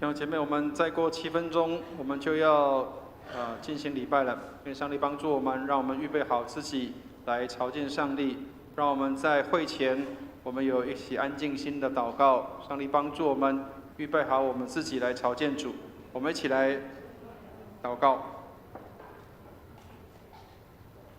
弟兄姐妹，我们再过7分钟，我们就要进行礼拜了。愿上帝帮助我们，让我们预备好自己来朝见上帝。让我们在会前，我们有一起安静心的祷告。上帝帮助我们预备好我们自己来朝见主。我们一起来祷告。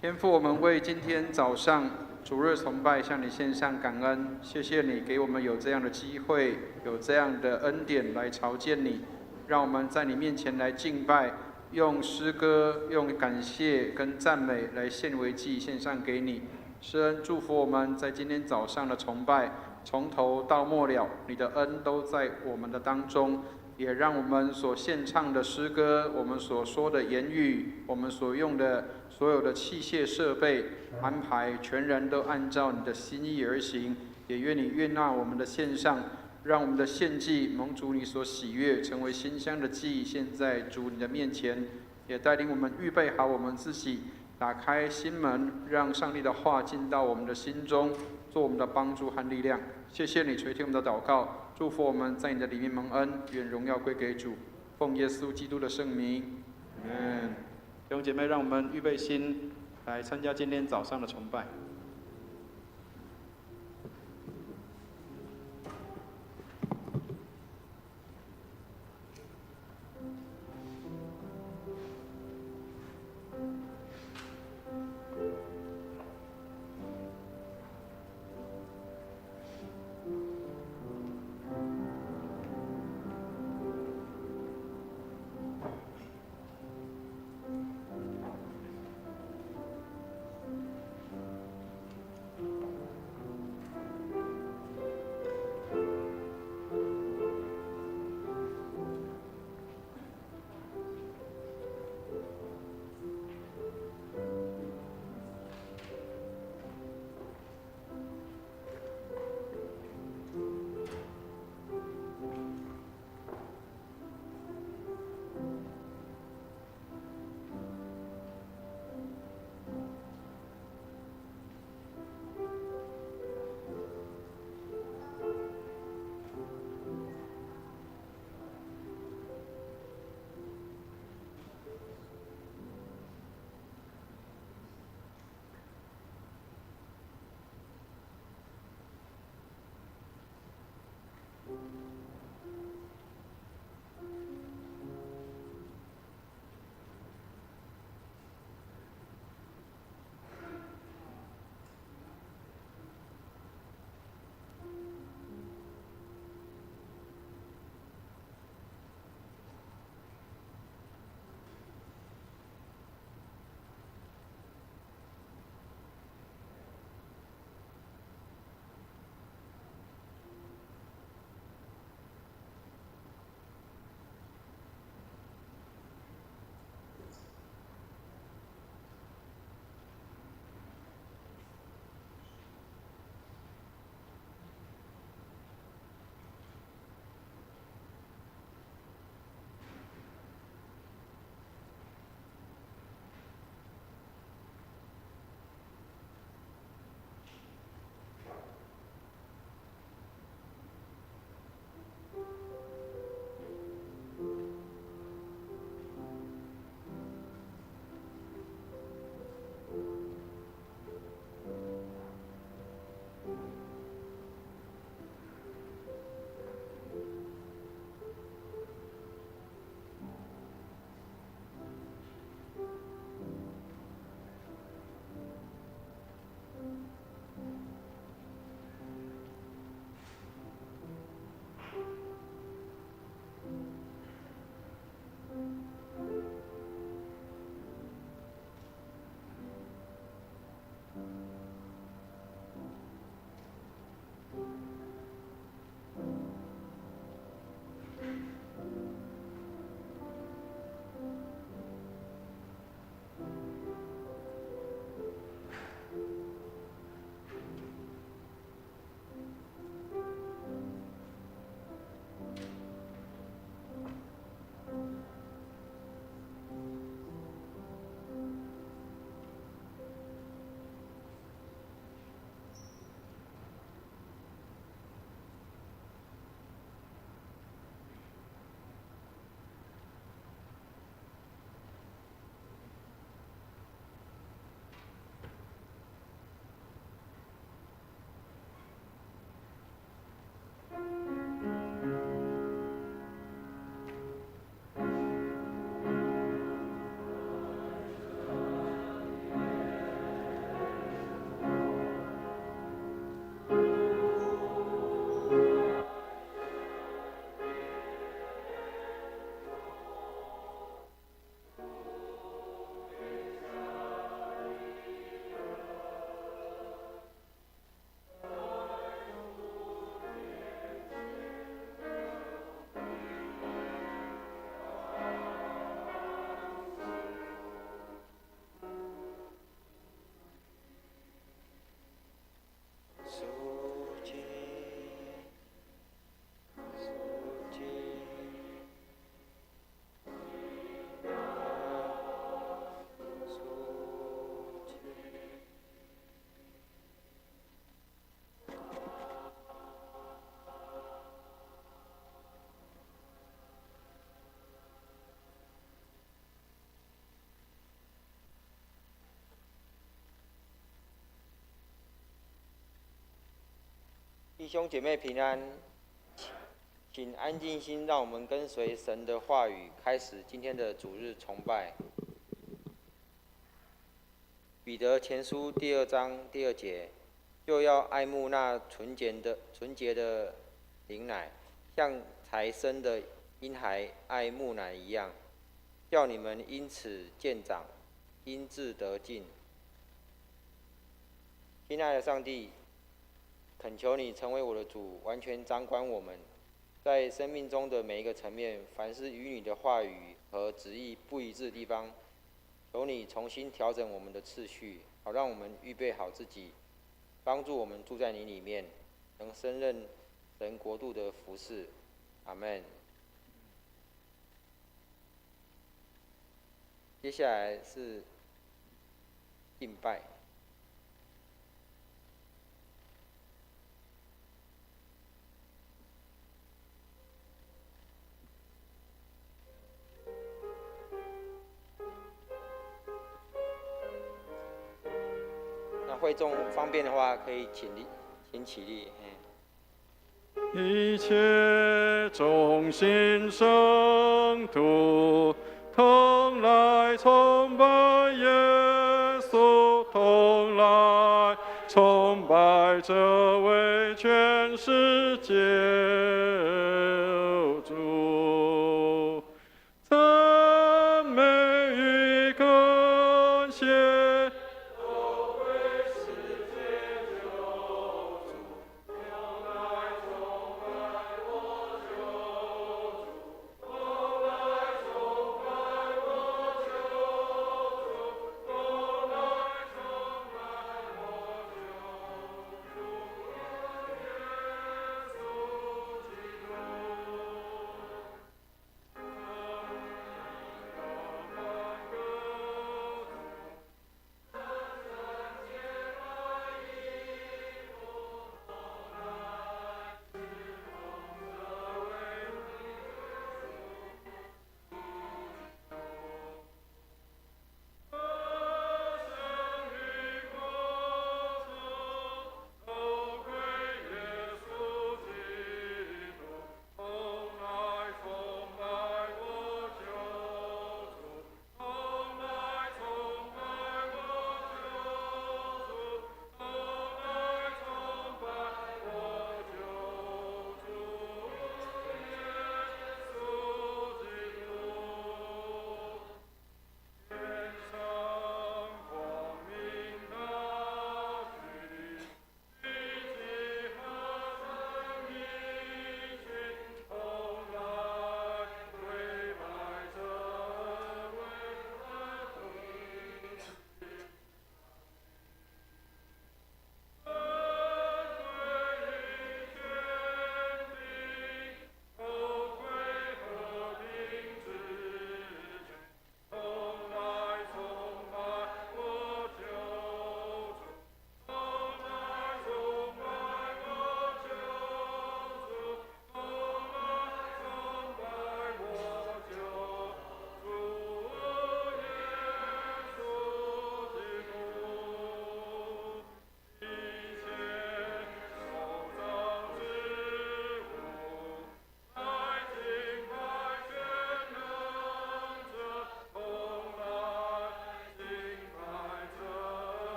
天父，我们为今天早上主日崇拜向你献上感恩，谢谢你给我们有这样的机会，有这样的恩典来朝见你，让我们在你面前来敬拜，用诗歌、用感谢跟赞美来献为祭，献上给你。施恩祝福我们在今天早上的崇拜，从头到末了，你的恩都在我们的当中。也让我们所献唱的诗歌，我们所说的言语，我们所用的所有的器械设备安排，全然都按照你的心意而行。也愿你悦纳我们的献上，让我们的献祭蒙主你所喜悦，成为馨香的祭，献在主你的面前。也带领我们预备好我们自己，打开心门，让上帝的话进到我们的心中，做我们的帮助和力量。谢谢你垂听我们的祷告，祝福我们在你的里面蒙恩，愿荣耀归给主，奉耶稣基督的圣名，阿们。弟兄姐妹，让我们预备心来参加今天早上的崇拜。弟兄姐妹平安，请安静心，让我们跟随神的话语，开始今天的主日崇拜。彼得前书第2章第2节，就要爱慕那纯洁的灵奶，像才生的婴孩爱慕奶一样，叫你们因此渐长，因智得进。亲爱的上帝，恳求你成为我的主，完全掌管我们，在生命中的每一个层面，凡是与你的话语和旨意不一致的地方，求你重新调整我们的次序，好让我们预备好自己，帮助我们住在你里面，能胜任神国度的服事。阿们。接下来是敬拜。会众方便的话，可以请起立。一切众心圣徒同来崇拜耶稣，同来崇拜这位全世界主，赞美与感谢。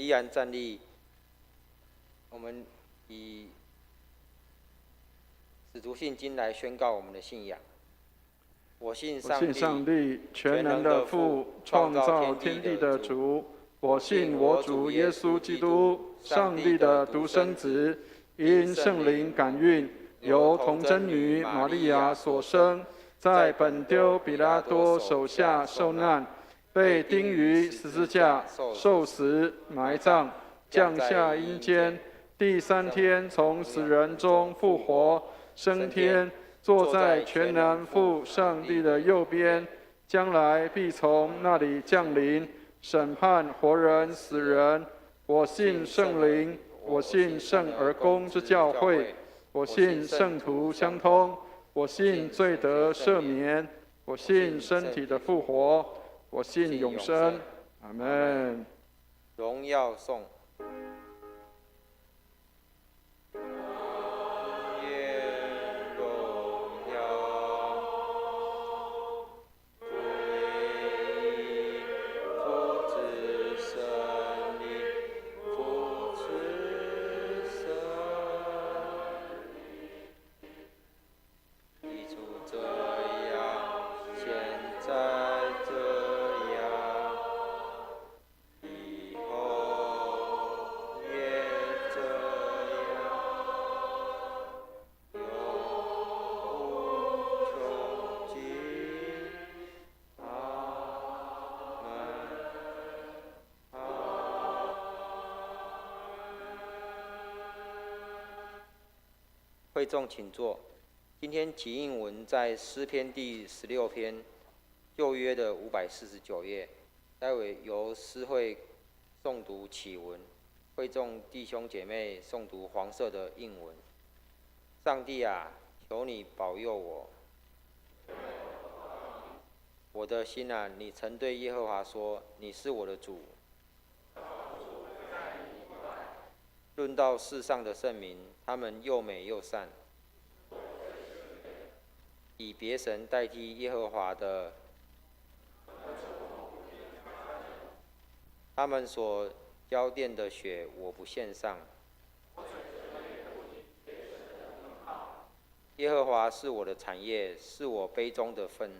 依然站立，我们以使徒信经来宣告我们的信仰。我信上帝，全能的父，创造天地的主。我信我主耶稣基督，上帝的独生子，因圣灵感孕，由童贞女玛利亚所生，在本丢彼拉多手下受难，被钉于十字架，受死，埋葬，降下阴间，第3天从死人中复活，升天。坐在全能父上帝的右边，将来必从那里降临，审判活人死人。我信圣灵，我信圣而公之教会，我信圣徒相通，我信罪得赦免，我信身体的复活，我信永生。阿们。荣耀颂。会众请坐。今天起应文在诗篇第16篇，旧约的549页。待会由诗会诵读起文，会众弟兄姐妹诵读黄色的印文。上帝啊，求你保佑我。我的心啊，你曾对耶和华说：“你是我的主。”论到世上的圣民，他们又美又善，以别神代替耶和华的，他们所浇奠的血，我不献上。耶和华是我的产业，是我杯中的分。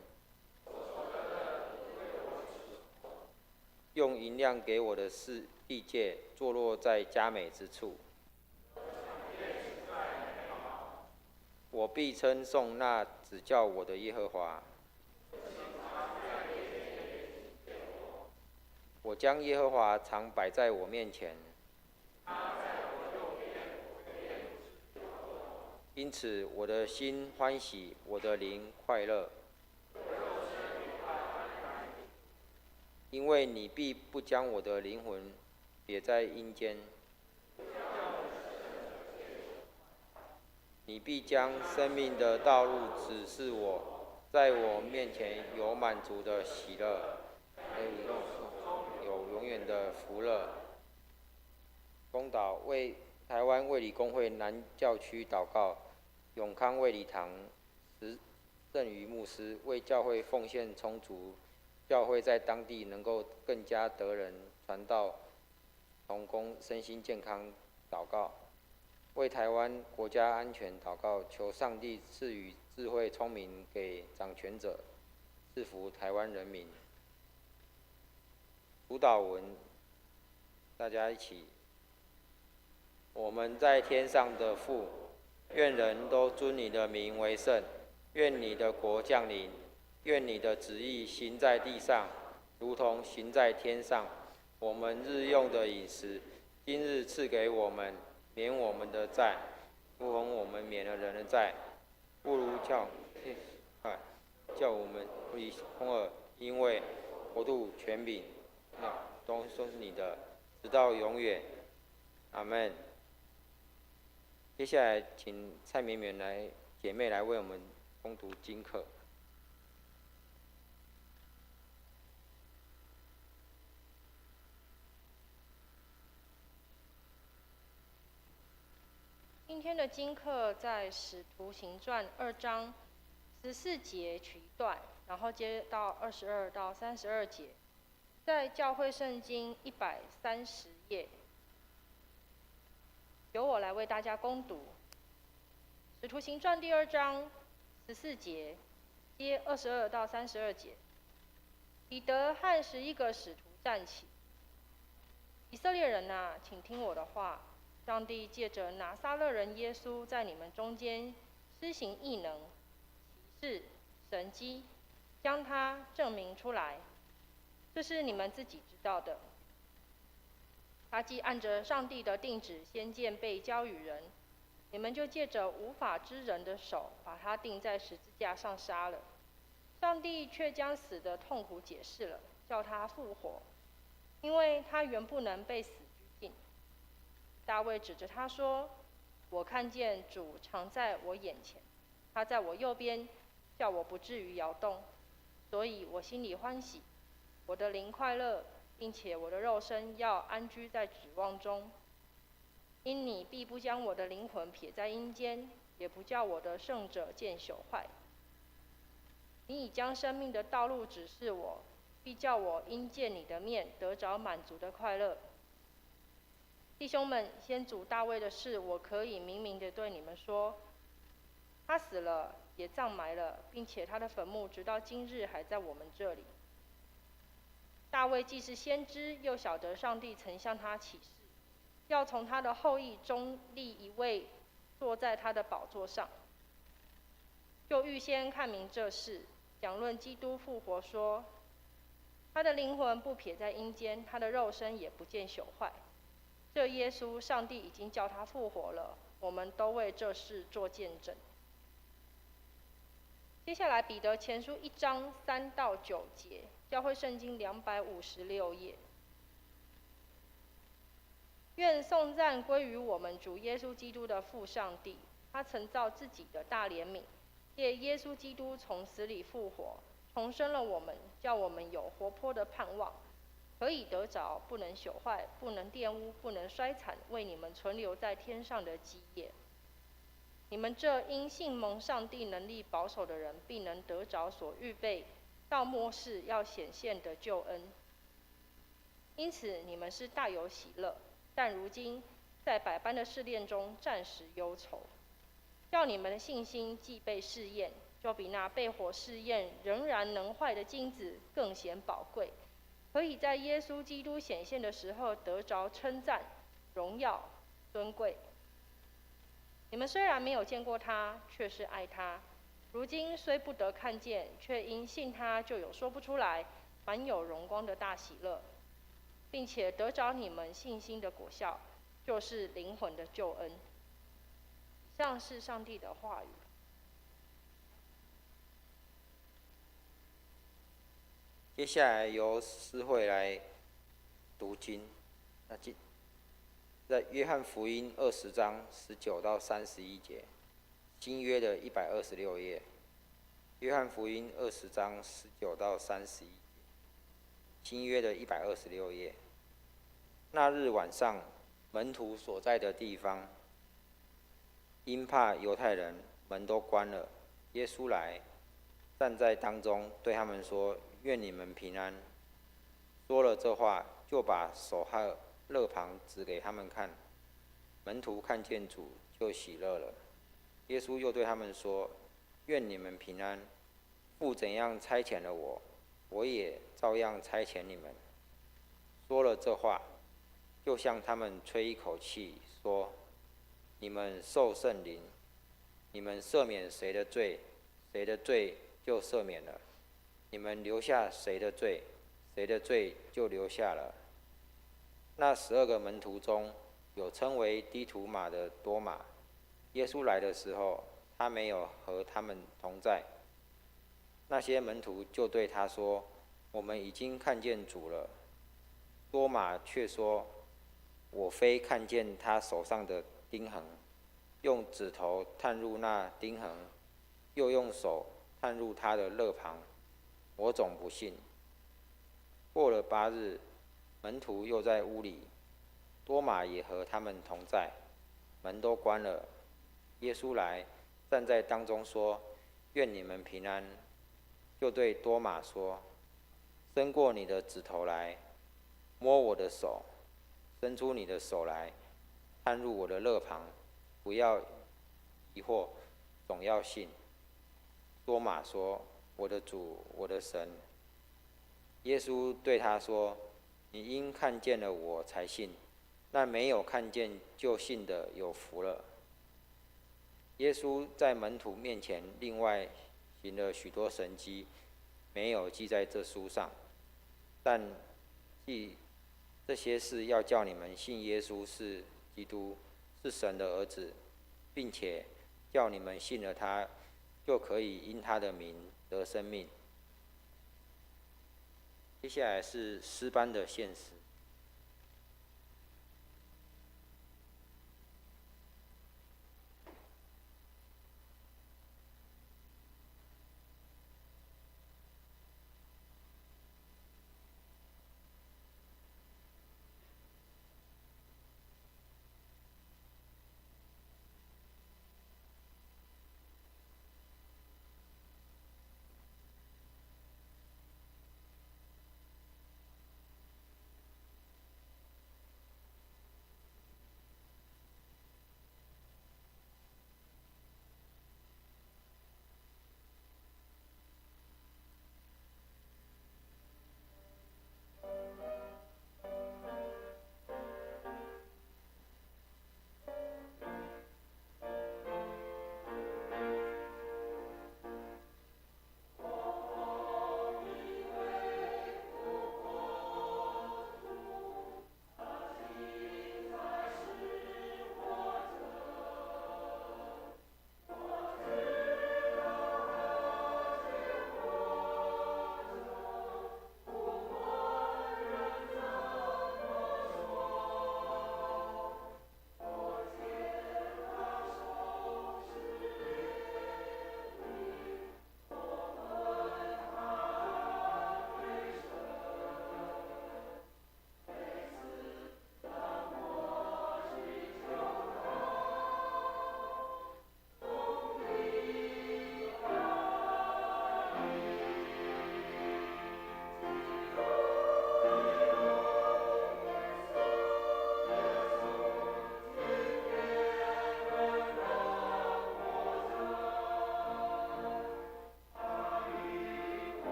用银两给我的是地界，坐落在佳美之处。我必称颂那指教我的耶和华。我将耶和华常摆在我面前，因此我的心欢喜，我的灵快乐。因为你必不将我的灵魂撇在阴间，你必将生命的道路指示我，在我面前有满足的喜乐，有永远的福乐。公祷为台湾卫理公会南教区祷告，永康卫理堂石正宇牧师为教会奉献充足。教会在当地能够更加得人传道，同工身心健康祷告，为台湾国家安全祷告，求上帝赐予智慧聪明给掌权者，赐福台湾人民。主祷文，大家一起。我们在天上的父，愿人都尊你的名为圣，愿你的国降临。愿你的旨意行在地上，如同行在天上。我们日用的饮食，今日赐给我们，免我们的债，如同我们免了人的债，不如叫我们不离空耳，因为国度、权柄、都是你的，直到永远。阿们。接下来，请蔡绵绵姐妹来为我们攻读经课。今天的经课在《使徒行传》2章14节取一段，然后接到22到32节，在教会圣经131页。由我来为大家攻读《使徒行传》第2章14节，接22到32节。彼得和11个使徒站起，以色列人啊，请听我的话。上帝借着拿撒勒人耶稣在你们中间施行异能、奇事、神迹，将他证明出来，这是你们自己知道的。他既按着上帝的定旨先见被交与人，你们就借着无法之人的手把他钉在十字架上杀了。上帝却将死的痛苦解释了，叫他复活，因为他原不能被死拘禁。大卫指着他说：“我看见主常在我眼前，他在我右边，叫我不至于摇动。所以我心里欢喜，我的灵快乐，并且我的肉身要安居在指望中。因你必不将我的灵魂撇在阴间，也不叫我的圣者见朽坏。你已将生命的道路指示我，必叫我因见你的面得着满足的快乐。”弟兄们，先祖大卫的事，我可以明明地对你们说，他死了，也葬埋了，并且他的坟墓直到今日还在我们这里。大卫既是先知，又晓得上帝曾向他起誓，要从他的后裔中立一位坐在他的宝座上，就预先看明这事，讲论基督复活说，他的灵魂不撇在阴间，他的肉身也不见朽坏。这耶稣，上帝已经叫他复活了，我们都为这事做见证。接下来，彼得前书1章3到9节，教会圣经256页。愿颂赞归于我们主耶稣基督的父上帝，他曾造自己的大怜悯，借耶稣基督从死里复活，重生了我们，叫我们有活泼的盼望，可以得着不能朽坏、不能玷污、不能衰残，为你们存留在天上的基业。你们这因信蒙上帝能力保守的人，必能得着所预备到末世要显现的救恩。因此你们是大有喜乐，但如今在百般的试炼中暂时忧愁，叫你们的信心既被试验，就比那被火试验仍然能坏的金子更显宝贵，可以在耶稣基督显现的时候得着称赞、荣耀、尊贵。你们虽然没有见过他，却是爱他；如今虽不得看见，却因信他就有说不出来、满有荣光的大喜乐，并且得着你们信心的果效，就是灵魂的救恩。以上是上帝的话语。接下来由诗慧来读经。在约翰福音20章19到31节，新约的126页。约翰福音20章19到31节，新约的126页。那日晚上，门徒所在的地方，因怕犹太人，门都关了。耶稣来，站在当中，对他们说：“愿你们平安。”说了这话，就把手和肋旁指给他们看。门徒看见主，就喜乐了。耶稣又对他们说：“愿你们平安。父怎样差遣了我，我也照样差遣你们。”说了这话，就向他们吹一口气，说：“你们受圣灵。你们赦免谁的罪，谁的罪就赦免了；你们留下谁的罪，谁的罪就留下了。”那12个门徒中，有称为低图马的多马。耶稣来的时候，他没有和他们同在。那些门徒就对他说：“我们已经看见主了。”多马却说：“我非看见他手上的钉痕，用指头探入那钉痕，又用手探入他的肋旁，我总不信。”过了8日，门徒又在屋里，多马也和他们同在，门都关了。耶稣来，站在当中说：“愿你们平安。”就对多马说：“伸过你的指头来，摸我的手，伸出你的手来，探入我的肋旁，不要疑惑，总要信。”多马说：“我的主，我的神。”耶稣对他说：“你因看见了我才信，那没有看见就信的有福了。”耶稣在门徒面前另外行了许多神迹，没有记在这书上，但记这些事要叫你们信耶稣是基督，是神的儿子，并且叫你们信了他，就可以因他的名得生命。接下来是诗班的献诗。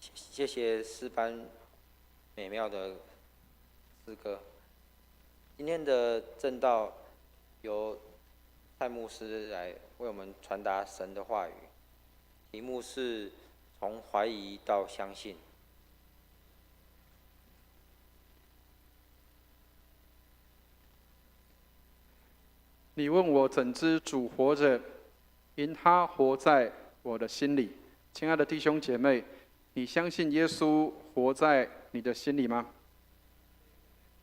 谢谢诗班美妙的诗歌。今天的正道由蔡牧师来为我们传达神的话语，题目是从怀疑到相信。你问我怎知主活着，因他活在我的心里。亲爱的弟兄姐妹，你相信耶稣活在你的心里吗？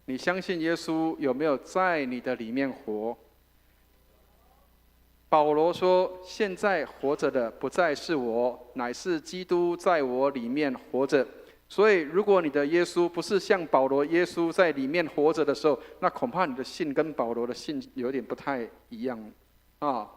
你相信耶稣有没有在你的里面活？保罗说：“现在活着的不再是我，乃是基督在我里面活着。”所以，如果你的耶稣不是像保罗耶稣在里面活着的时候，那恐怕你的信跟保罗的信有点不太一样啊。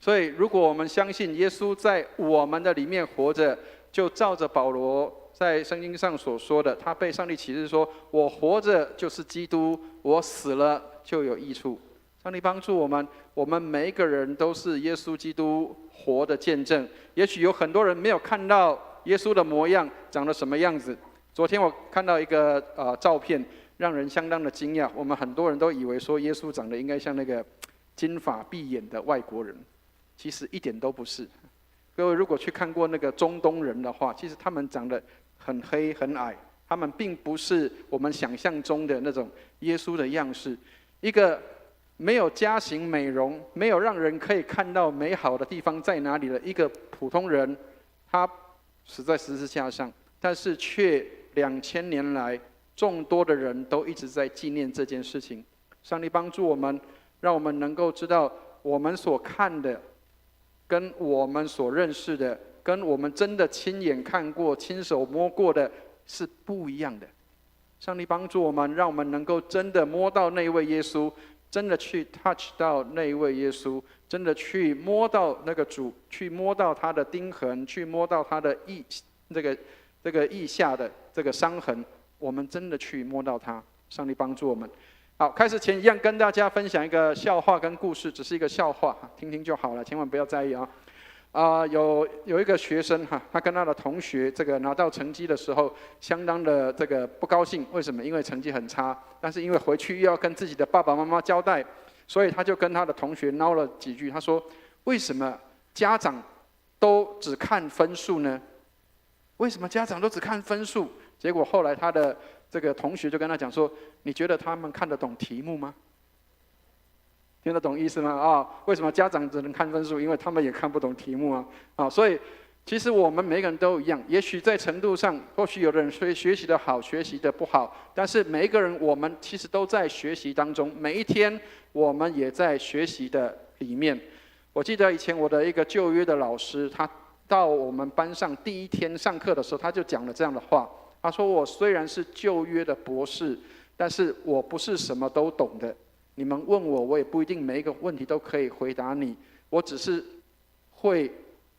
所以，如果我们相信耶稣在我们的里面活着，就照着保罗在圣经上所说的，他被上帝启示说：“我活着就是基督，我死了就有益处。”上帝帮助我们，我们每一个人都是耶稣基督活的见证。也许有很多人没有看到耶稣的模样长得什么样子。昨天我看到一个照片，让人相当的惊讶。我们很多人都以为说耶稣长得应该像那个金发碧眼的外国人，其实一点都不是。各位如果去看过那个中东人的话，其实他们长得很黑很矮，他们并不是我们想象中的那种耶稣的样式。一个没有加行美容，没有让人可以看到美好的地方在哪里的一个普通人，他死在十字架上，但是却2000年来众多的人都一直在纪念这件事情。上帝帮助我们，让我们能够知道我们所看的跟我们所认识的，跟我们真的亲眼看过亲手摸过的是不一样的。上帝帮助我们，让我们能够真的摸到那位耶稣，真的去 touch 到那一位耶稣，真的去摸到那个主，去摸到他的钉痕，去摸到他的这个腋下的这个伤痕，我们真的去摸到他。上帝帮助我们。好，开始前一样跟大家分享一个笑话跟故事，只是一个笑话，听听就好了，千万不要在意啊。有一个学生他跟他的同学这个拿到成绩的时候，相当的这个不高兴。为什么？因为成绩很差，但是因为回去又要跟自己的爸爸妈妈交代，所以他就跟他的同学闹了几句。他说：“为什么家长都只看分数呢？为什么家长都只看分数？”结果后来他的这个同学就跟他讲说：“你觉得他们看得懂题目吗？听得懂意思吗？为什么家长只能看分数？因为他们也看不懂题目所以其实我们每个人都一样，也许在程度上，或许有的人学习的好，学习的不好，但是每一个人我们其实都在学习当中，每一天我们也在学习的里面。我记得以前我的一个旧约的老师，他到我们班上第一天上课的时候，他就讲了这样的话。他说：“我虽然是旧约的博士，但是我不是什么都懂的。你们问我，我也不一定每一个问题都可以回答你。我只是会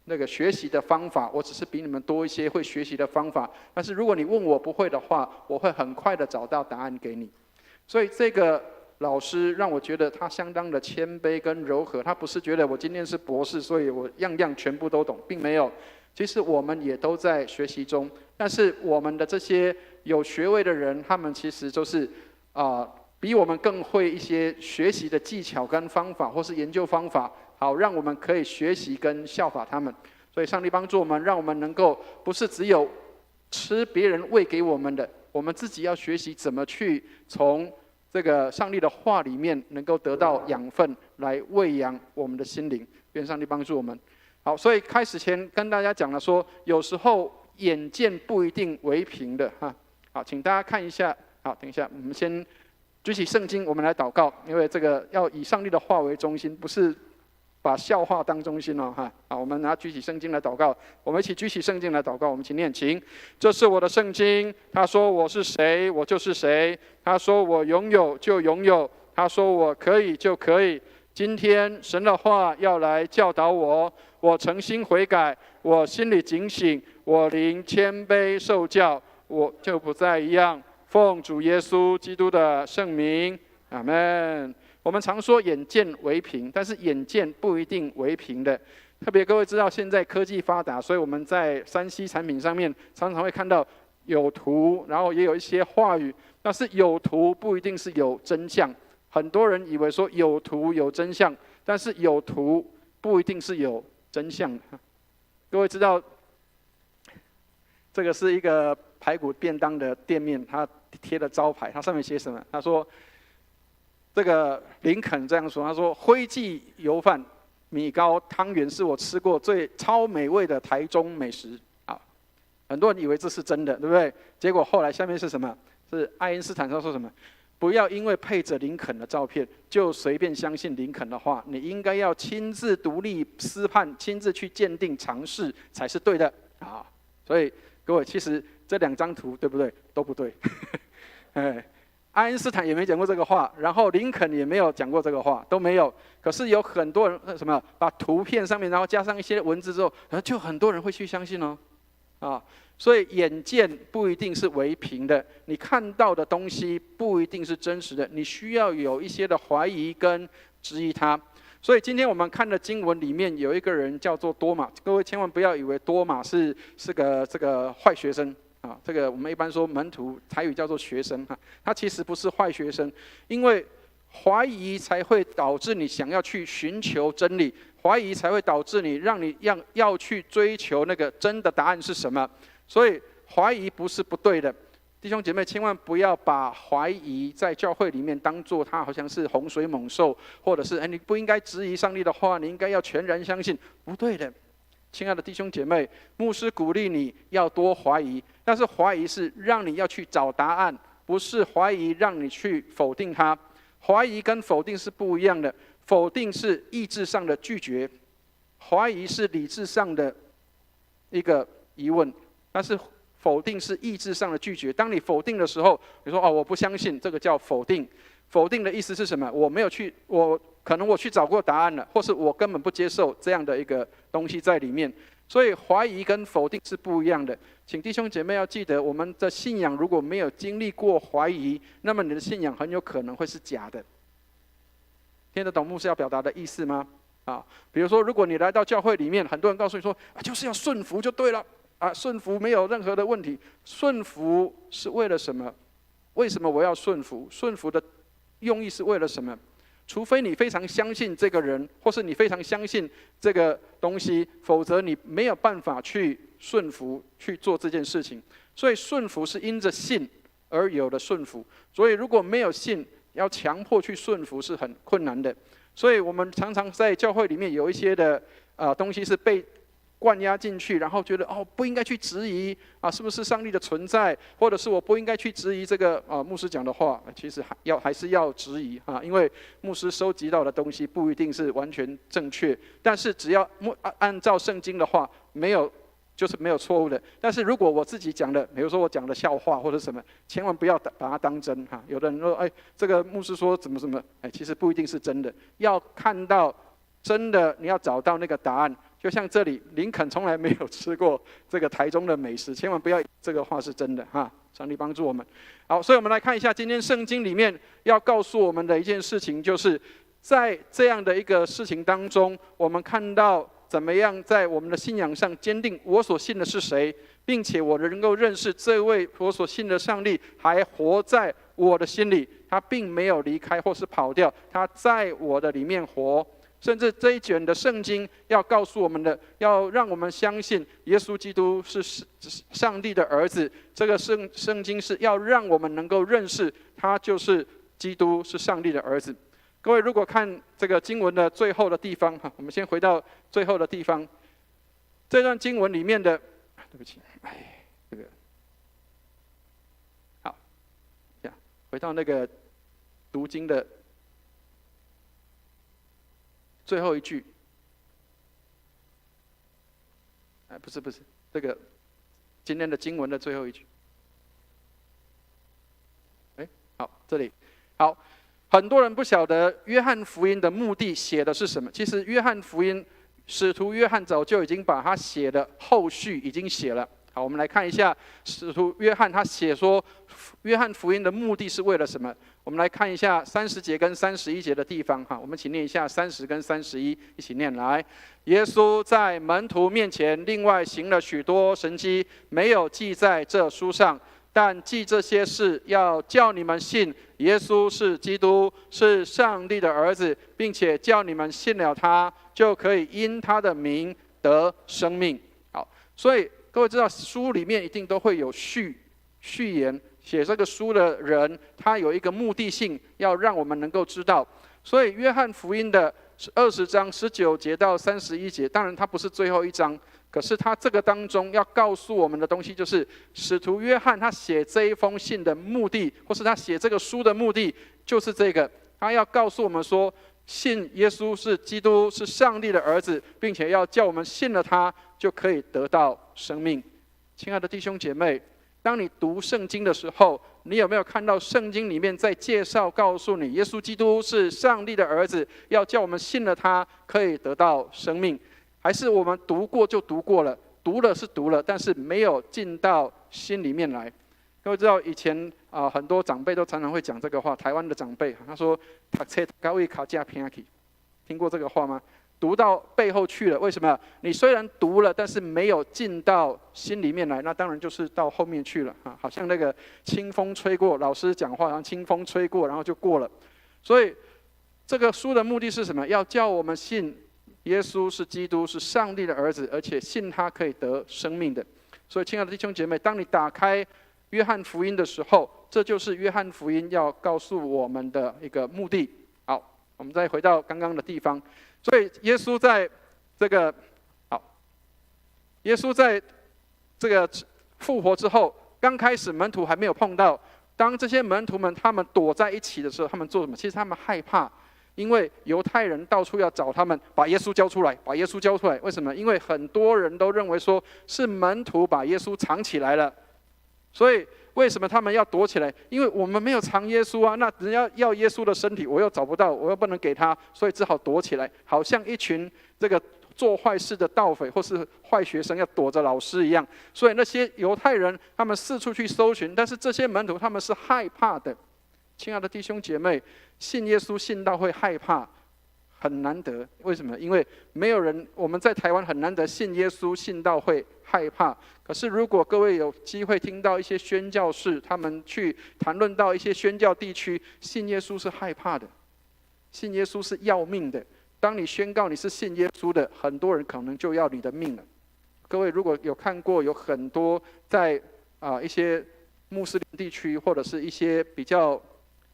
那个学习的方法，我只是比你们多一些会学习的方法。但是如果你问我不会的话，我会很快的找到答案给你。”所以这个老师让我觉得他相当的谦卑跟柔和。他不是觉得我今天是博士，所以我样样全部都懂，并没有。其实我们也都在学习中，但是我们的这些有学位的人，他们其实就是比我们更会一些学习的技巧跟方法，或是研究方法，好让我们可以学习跟效法他们。所以上帝帮助我们，让我们能够不是只有吃别人喂给我们的，我们自己要学习怎么去从这个上帝的话里面能够得到养分，来喂养我们的心灵。愿上帝帮助我们。好，所以开始前跟大家讲了说，有时候眼见不一定为凭的好，请大家看一下。好，等一下，我们先举起圣经，我们来祷告，因为这个要以上帝的话为中心，不是把笑话当中心好，我们拿举起圣经来祷告，我们一起举起圣经来祷告。我们一起念：请，这是我的圣经。他说我是谁，我就是谁。他说我拥有就拥有。他说我可以就可以。今天神的话要来教导我，我诚心悔改，我心里警醒，我灵谦卑受教，我就不再一样。奉主耶稣基督的圣名，阿们。我们常说眼见为凭，但是眼见不一定为凭的。特别各位知道，现在科技发达，所以我们在3C 产品上面常常会看到有图，然后也有一些话语。但是有图不一定是有真相，很多人以为说有图有真相，但是有图不一定是有真相。各位知道，这个是一个排骨便当的店面，他贴的招牌，它上面写什么？他说，这个林肯这样说，他说灰记油饭、米糕、汤圆是我吃过最超美味的台中美食啊！很多人以为这是真的，对不对？结果后来下面是什么？是爱因斯坦他说什么？不要因为配着林肯的照片就随便相信林肯的话，你应该要亲自独立思判，亲自去鉴定尝试才是对的啊！所以各位，其实这2张图对不对？都不对。爱因斯坦也没讲过这个话，然后林肯也没有讲过这个话，都没有。可是有很多人什么把图片上面，然后加上一些文字之后，就很多人会去相信哦，啊。所以眼见不一定是为凭的，你看到的东西不一定是真实的，你需要有一些的怀疑跟质疑它。所以今天我们看的经文里面有一个人叫做多马，各位千万不要以为多马是个这个坏学生啊，这个我们一般说门徒，台语叫做学生哈，他其实不是坏学生，因为怀疑才会导致你想要去寻求真理，怀疑才会导致你让你要去追求那个真的答案是什么。所以怀疑不是不对的，弟兄姐妹千万不要把怀疑在教会里面当作它好像是洪水猛兽，或者是你不应该质疑上帝的话，你应该要全然相信，不对的。亲爱的弟兄姐妹，牧师鼓励你要多怀疑，但是怀疑是让你要去找答案，不是怀疑让你去否定它。怀疑跟否定是不一样的，否定是意志上的拒绝，怀疑是理智上的一个疑问。但是否定是意志上的拒绝。当你否定的时候，你说我不相信，这个叫否定。否定的意思是什么？我没有去，可能我去找过答案了，或是我根本不接受这样的一个东西在里面。所以怀疑跟否定是不一样的。请弟兄姐妹要记得，我们的信仰如果没有经历过怀疑，那么你的信仰很有可能会是假的。听得懂牧师要表达的意思吗？比如说，如果你来到教会里面，很多人告诉你说，就是要顺服就对了。顺服没有任何的问题。顺服是为了什么？为什么我要顺服？顺服的用意是为了什么？除非你非常相信这个人，或是你非常相信这个东西，否则你没有办法去顺服去做这件事情。所以顺服是因着信而有的顺服。所以如果没有信，要强迫去顺服是很困难的。所以我们常常在教会里面有一些的东西是被灌压进去，然后觉得不应该去质疑是不是上帝的存在，或者是我不应该去质疑这个牧师讲的话，其实还是要质疑因为牧师收集到的东西不一定是完全正确，但是只要按照圣经的话，就是没有错误的。但是如果我自己讲的，比如说我讲的笑话或者什么，千万不要把它当真有的人说这个牧师说怎么怎么，其实不一定是真的。要看到真的，你要找到那个答案。就像这里，林肯从来没有吃过这个台中的美食，千万不要这个话是真的上帝帮助我们。好，所以我们来看一下今天圣经里面要告诉我们的一件事情，就是在这样的一个事情当中，我们看到怎么样在我们的信仰上坚定我所信的是谁，并且我能够认识这位我所信的上帝还活在我的心里，他并没有离开或是跑掉，他在我的里面活。甚至这一卷的圣经要告诉我们的，要让我们相信耶稣基督是上帝的儿子。这个圣经是要让我们能够认识他就是基督，是上帝的儿子。各位如果看这个经文的最后的地方我们先回到最后的地方，这段经文里面的，对不起，这个好，回到那个读经的最后一句，不是，这个今天的经文的最后一句。好，这里好，很多人不晓得约翰福音的目的写的是什么。其实约翰福音，使徒约翰早就已经把他写的后续已经写了。好，我们来看一下使徒约翰他写说，约翰福音的目的是为了什么？我们来看一下30节跟31节的地方哈，我们一起念一下30跟31，一起念来。耶稣在门徒面前另外行了许多神迹，没有记在这书上，但记这些事，要叫你们信耶稣是基督，是上帝的儿子，并且叫你们信了他，就可以因他的名得生命。好，所以各位知道，书里面一定都会有序言。写这个书的人，他有一个目的性，要让我们能够知道。所以约翰福音的20章19节到31节，当然它不是最后一章，可是他这个当中要告诉我们的东西，就是使徒约翰他写这一封信的目的，或是他写这个书的目的，就是这个，他要告诉我们说，信耶稣是基督，是上帝的儿子，并且要叫我们信了他，就可以得到生命。亲爱的弟兄姐妹，当你读圣经的时候，你有没有看到圣经里面在介绍告诉你，耶稣基督是上帝的儿子，要叫我们信了他可以得到生命？还是我们读过就读过了，读了是读了，但是没有进到心里面来？各位知道以前很多长辈都常常会讲这个话，台湾的长辈他说读册读到卡架偏去，听过这个话吗？读到背后去了，为什么？你虽然读了，但是没有进到心里面来，那当然就是到后面去了啊，好像那个清风吹过，老师讲话，然后清风吹过，然后就过了。所以这个书的目的是什么？要叫我们信耶稣是基督，是上帝的儿子，而且信他可以得生命的。所以，亲爱的弟兄姐妹，当你打开约翰福音的时候，这就是约翰福音要告诉我们的一个目的。好，我们再回到刚刚的地方。所以耶稣在这个复活之后，刚开始门徒还没有碰到。当这些门徒们他们躲在一起的时候，他们做什么？其实他们害怕，因为犹太人到处要找他们，把耶稣交出来，把耶稣交出来。为什么？因为很多人都认为说是门徒把耶稣藏起来了，所以为什么他们要躲起来？因为我们没有藏耶稣啊，那人家要耶稣的身体，我又找不到，我又不能给他，所以只好躲起来，好像一群这个做坏事的盗匪或是坏学生要躲着老师一样。所以那些犹太人他们四处去搜寻，但是这些门徒他们是害怕的。亲爱的弟兄姐妹，信耶稣信到会害怕，很难得。为什么？因为没有人，我们在台湾很难得信耶稣信到会害怕。可是如果各位有机会听到一些宣教士，他们去谈论到一些宣教地区，信耶稣是害怕的，信耶稣是要命的。当你宣告你是信耶稣的，很多人可能就要你的命了。各位如果有看过，有很多在一些穆斯林地区或者是一些比较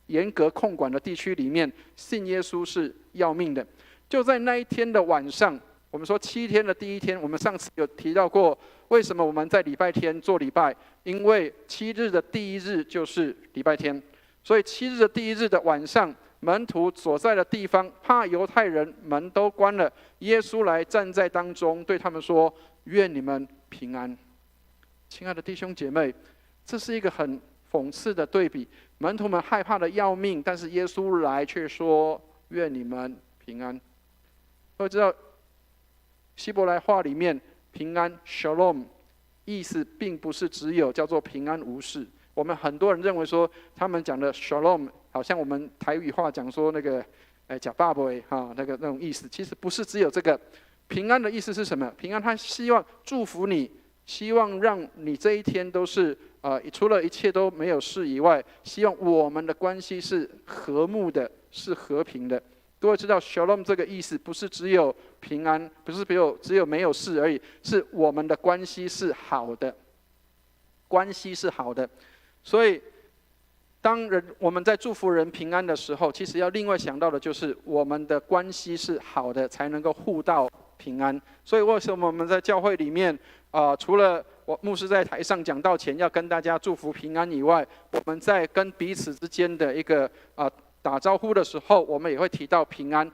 严格控管的地区里面，信耶稣是要命的。就在那一天的晚上，我们说7天的第一天，我们上次有提到过，为什么我们在礼拜天做礼拜？因为7日的第一日就是礼拜天，所以7日的第一日的晚上，门徒所在的地方，怕犹太人门都关了，耶稣来站在当中，对他们说：“愿你们平安。”亲爱的弟兄姐妹，这是一个很讽刺的对比。门徒们害怕的要命，但是耶稣来却说：“愿你们平安。”我知道希伯来话里面平安 shalom 意思并不是只有叫做平安无事。我们很多人认为说他们讲的 shalom 好像我们台语话讲说那个假爸爸那种意思，其实不是只有这个。平安的意思是什么？平安他希望祝福你，希望让你这一天都是除了一切都没有事以外，希望我们的关系是和睦的，是和平的。各位知道 shalom 这个意思不是只有平安，不是只有没有事而已，是我们的关系是好的，关系是好的。所以当我们在祝福人平安的时候，其实要另外想到的就是我们的关系是好的，才能够互道平安。所以为什么我们在教会里面除了我牧师在台上讲道前要跟大家祝福平安以外，我们在跟彼此之间的一个打招呼的时候，我们也会提到平安，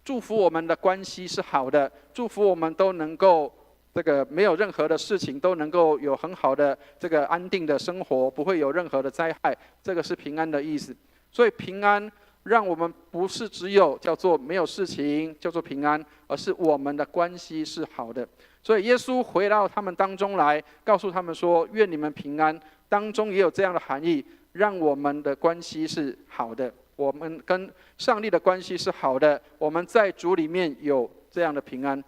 祝福我们的关系是好的，祝福我们都能够这个没有任何的事情，都能够有很好的这个安定的生活，不会有任何的灾害，这个是平安的意思。所以平安让我们不是只有叫做没有事情叫做平安，而是我们的关系是好的。所以耶稣回到他们当中来，告诉他们说：愿你们平安。当中也有这样的含义，让我们的关系是好的，我们跟上帝的关系是好的，我们在主里面有这样的平安。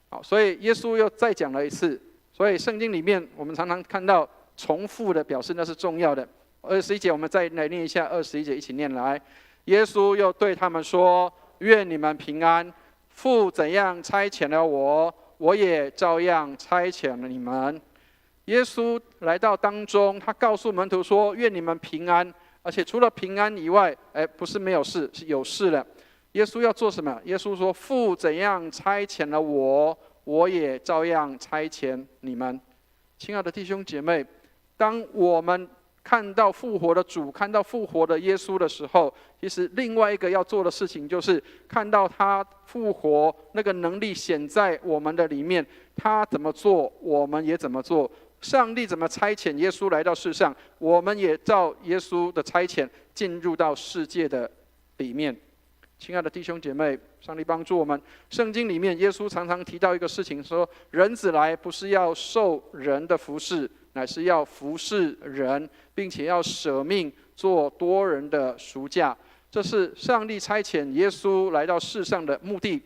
好，所以耶稣又再讲了一次。所以圣经里面我们常常看到重复的表示，那是重要的。21节我们再来念一下，21节一起念来。耶稣又对他们说：愿你们平安。父怎样差遣了我，我也照样差遣了你们。耶稣来到当中，他告诉门徒说：愿你们平安。而且除了平安以外，不是没有事，是有事了。耶稣要做什么？耶稣说：父怎样差遣了我，我也照样差遣你们。亲爱的弟兄姐妹，当我们看到复活的主，看到复活的耶稣的时候，其实另外一个要做的事情，就是看到他复活那个能力显在我们的里面，他怎么做，我们也怎么做。上帝怎么差遣耶稣来到世上，我们也照耶稣的差遣进入到世界的里面。亲爱的弟兄姐妹，上帝帮助我们。圣经里面耶稣常常提到一个事情，说人子来不是要受人的服侍，乃是要服侍人，并且要舍命做多人的赎价。这是上帝差遣耶稣来到世上的目的。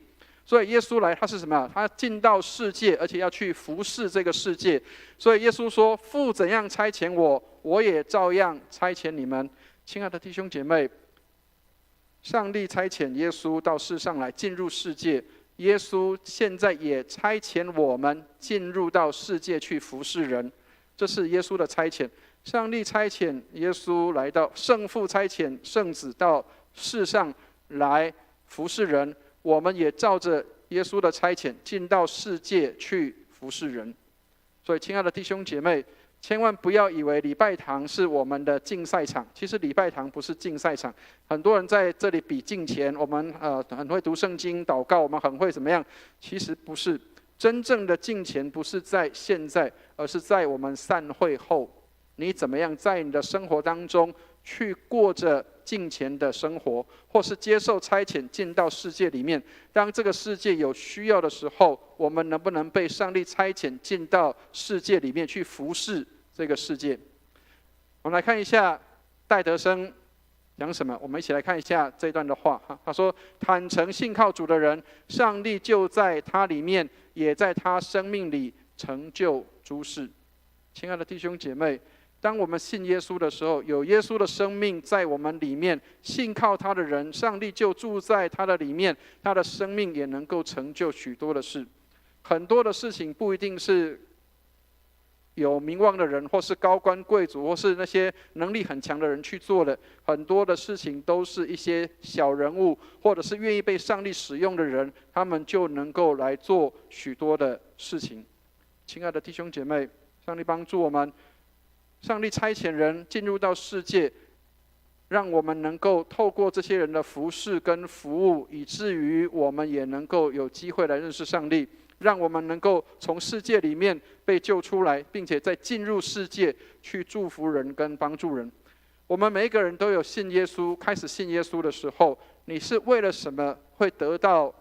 所以耶稣来，他是什么？他进到世界，而且要去服侍这个世界。所以耶稣说：父怎样差遣我，我也照样差遣你们。亲爱的弟兄姐妹，上帝差遣耶稣到世上来，进入世界。耶稣现在也差遣我们进入到世界去服侍人，这是耶稣的差遣。上帝差遣耶稣来到，圣父差遣圣子到世上来服侍人，我们也照着耶稣的差遣进到世界去服侍人。所以亲爱的弟兄姐妹，千万不要以为礼拜堂是我们的竞赛场，其实礼拜堂不是竞赛场。很多人在这里比敬虔，我们很会读圣经祷告，我们很会怎么样，其实不是。真正的敬虔不是在现在，而是在我们散会后，你怎么样在你的生活当中去过着敬虔的生活，或是接受差遣进到世界里面。当这个世界有需要的时候，我们能不能被上帝差遣进到世界里面去服侍这个世界？我们来看一下戴德生讲什么，我们一起来看一下这段的话。他说：坦诚信靠主的人，上帝就在他里面，也在他生命里成就诸事。亲爱的弟兄姐妹，当我们信耶稣的时候，有耶稣的生命在我们里面，信靠他的人，上帝就住在他的里面，他的生命也能够成就许多的事。很多的事情不一定是有名望的人，或是高官贵族，或是那些能力很强的人去做的，很多的事情都是一些小人物，或者是愿意被上帝使用的人，他们就能够来做许多的事情。亲爱的弟兄姐妹，上帝帮助我们，上帝差遣人进入到世界，让我们能够透过这些人的服事跟服务，以至于我们也能够有机会来认识上帝，让我们能够从世界里面被救出来，并且再进入世界去祝福人跟帮助人。我们每一个人都有信耶稣，开始信耶稣的时候，你是为了什么会得到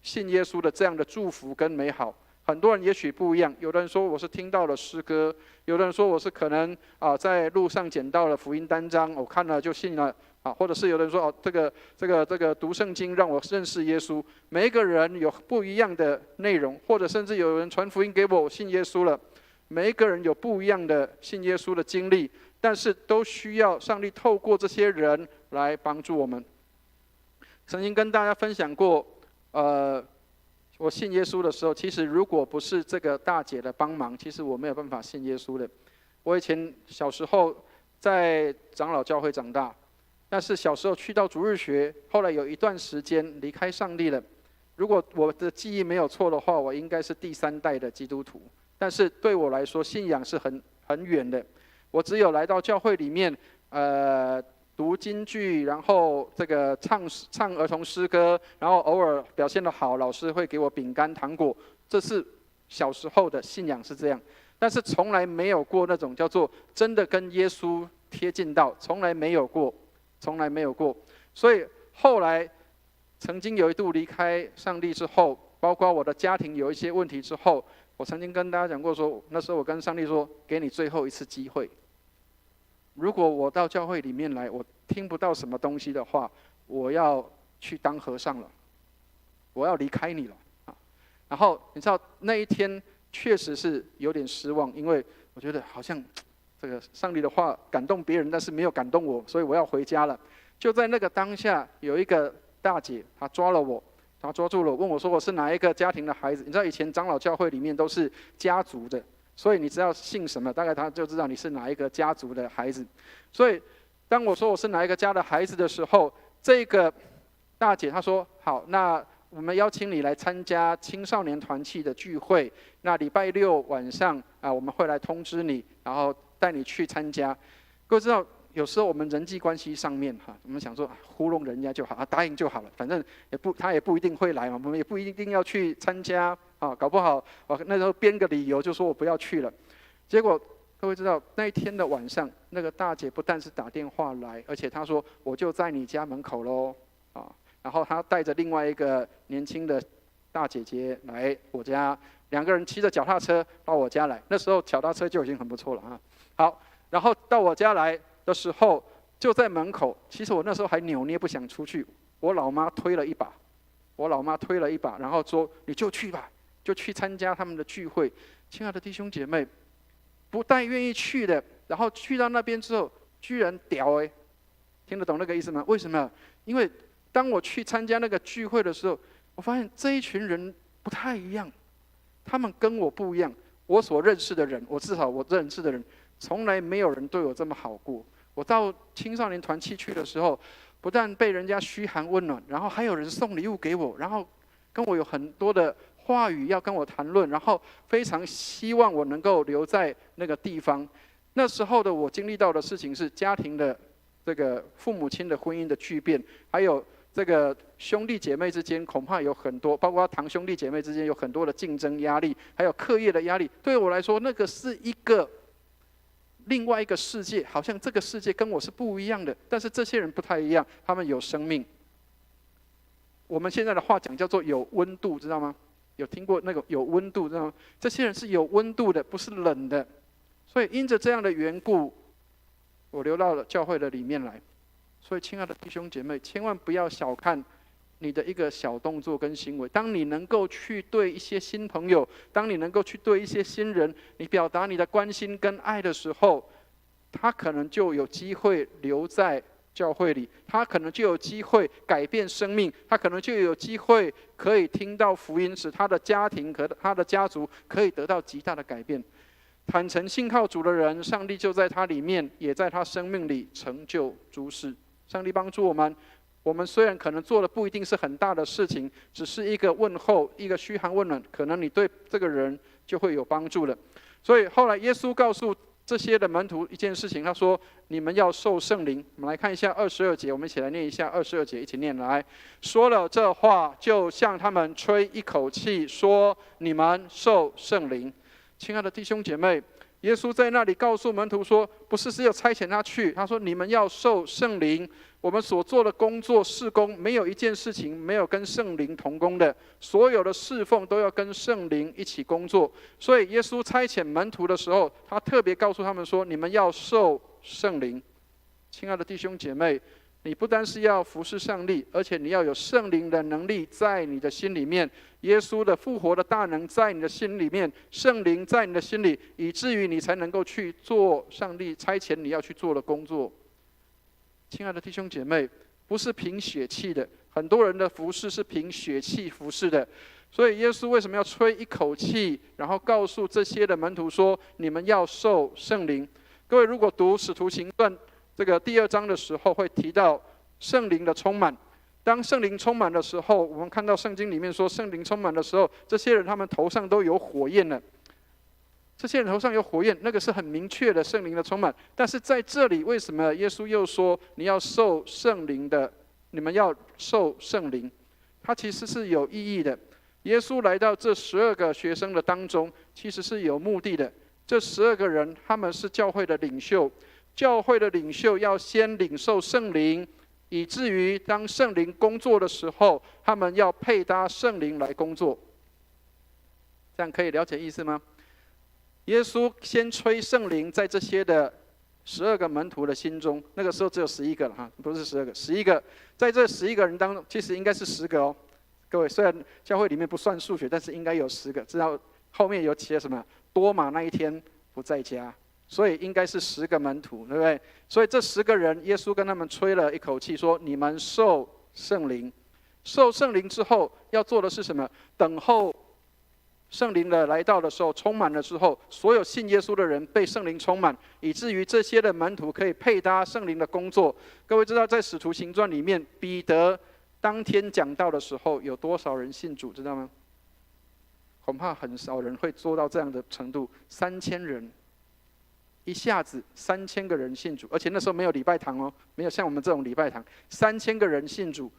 信耶稣的这样的祝福跟美好？很多人也许不一样，有的人说我是听到了诗歌，有的人说我是可能在路上捡到了福音单张，我看了就信了或者是有的人说这个读圣经让我认识耶稣。每一个人有不一样的内容，或者甚至有人传福音给我，我信耶稣了。每一个人有不一样的信耶稣的经历，但是都需要上帝透过这些人来帮助我们。曾经跟大家分享过，我信耶稣的时候，其实如果不是这个大姐的帮忙，其实我没有办法信耶稣的。我以前小时候在长老教会长大，但是小时候去到主日学，后来有一段时间离开上帝了。如果我的记忆没有错的话，我应该是第3代的基督徒。但是对我来说，信仰是很远的。我只有来到教会里面，读京剧，然后这个唱儿童诗歌，然后偶尔表现得好，老师会给我饼干糖果。这是小时候的信仰是这样，但是从来没有过那种叫做真的跟耶稣贴近到，从来没有过。所以后来曾经有一度离开上帝之后，包括我的家庭有一些问题之后，我曾经跟大家讲过说，那时候我跟上帝说，给你最后一次机会。如果我到教会里面来，我听不到什么东西的话，我要去当和尚了，我要离开你了啊。然后你知道那一天确实是有点失望，因为我觉得好像这个上帝的话感动别人，但是没有感动我，所以我要回家了。就在那个当下，有一个大姐，她抓了我，她抓住了我，问我说我是哪一个家庭的孩子。你知道以前长老教会里面都是家族的，所以你只要姓什么，大概他就知道你是哪一个家族的孩子。所以当我说我是哪一个家的孩子的时候，这个大姐她说好，那我们邀请你来参加青少年团契的聚会，那礼拜六晚上我们会来通知你，然后带你去参加。各位知道，有时候我们人际关系上面我们想说糊弄人家就好，答应就好了，反正他也不一定会来嘛，我们也不一定要去参加搞不好那时候编个理由就说我不要去了。结果各位知道，那一天的晚上，那个大姐不但是打电话来，而且她说我就在你家门口喽然后她带着另外一个年轻的大姐姐来我家，两个人骑着脚踏车到我家来。那时候脚踏车就已经很不错了好，然后到我家来的时候，就在门口。其实我那时候还扭捏不想出去，我老妈推了一把，然后说你就去吧，就去参加他们的聚会。亲爱的弟兄姐妹，不但愿意去的，然后去到那边之后，居然屌听得懂那个意思吗？为什么？因为当我去参加那个聚会的时候，我发现这一群人不太一样，他们跟我不一样。我所认识的人，至少我认识的人，从来没有人对我这么好过。我到青少年团契去的时候，不但被人家嘘寒问暖，然后还有人送礼物给我，然后跟我有很多的话语要跟我谈论，然后非常希望我能够留在那个地方。那时候的我经历到的事情是家庭的这个父母亲的婚姻的巨变，还有这个兄弟姐妹之间恐怕有很多，包括堂兄弟姐妹之间有很多的竞争压力，还有课业的压力。对我来说，那个是一个另外一个世界，好像这个世界跟我是不一样的。但是这些人不太一样，他们有生命。我们现在的话讲叫做有温度，知道吗？有听过那个有温度，知道吗？这些人是有温度的，不是冷的。所以因着这样的缘故，我流到了教会的里面来。所以亲爱的弟兄姐妹，千万不要小看你的一个小动作跟行为。当你能够去对一些新朋友，当你能够去对一些新人，你表达你的关心跟爱的时候，他可能就有机会留在教会里，他可能就有机会改变生命，他可能就有机会可以听到福音，使他的家庭和他的家族可以得到极大的改变。坦诚信靠主的人，上帝就在他里面，也在他生命里成就诸事。上帝帮助我们，我们虽然可能做的不一定是很大的事情，只是一个问候，一个嘘寒问暖，可能你对这个人就会有帮助了。所以后来耶稣告诉这些的门徒一件事情，他说你们要受圣灵。我们来看一下22节，我们一起来念一下22节，一起念来。说了这话，就向他们吹一口气，说你们受圣灵。亲爱的弟兄姐妹，耶稣在那里告诉门徒说，不是只有差遣他去，他说你们要受圣灵。我们所做的工作事工，没有一件事情没有跟圣灵同工的，所有的侍奉都要跟圣灵一起工作。所以耶稣差遣门徒的时候，他特别告诉他们说，你们要受圣灵。亲爱的弟兄姐妹，你不单是要服侍上帝，而且你要有圣灵的能力在你的心里面，耶稣的复活的大能在你的心里面，圣灵在你的心里，以至于你才能够去做上帝差遣你要去做的工作。亲爱的弟兄姐妹，不是凭血气的，很多人的服事是凭血气服事的。所以耶稣为什么要吹一口气，然后告诉这些的门徒说，你们要受圣灵。各位如果读使徒行传这个第2章的时候，会提到圣灵的充满。当圣灵充满的时候，我们看到圣经里面说，圣灵充满的时候，这些人他们头上都有火焰了。这些人头上有火焰，那个是很明确的圣灵的充满。但是在这里，为什么耶稣又说你要受圣灵的，你们要受圣灵？它其实是有意义的。耶稣来到这12个学生的当中，其实是有目的的。这12个人，他们是教会的领袖，教会的领袖要先领受圣灵，以至于当圣灵工作的时候，他们要配搭圣灵来工作。这样可以了解意思吗？耶稣先吹圣灵在这些的12个门徒的心中，那个时候只有11个了哈，不是12个，11个。在这11个人当中，其实应该是10个哦。各位，虽然教会里面不算数学，但是应该有10个。知道后面有写什么？多马那一天不在家，所以应该是10个门徒，对不对？所以这10个人，耶稣跟他们吹了一口气，说：“你们受圣灵。”受圣灵之后要做的是什么？等候圣灵的来到的时候，充满了之后，所有信耶稣的人被圣灵充满，以至于这些的门徒可以配搭圣灵的工作。各位知道，在使徒行传里面，彼得当天讲道的时候，有多少人信主？知道吗？恐怕很少人会做到这样的程度，3000人，一下子3000个人信主，而且那时候没有礼拜堂哦，没有像我们这种礼拜堂，3000个人信主。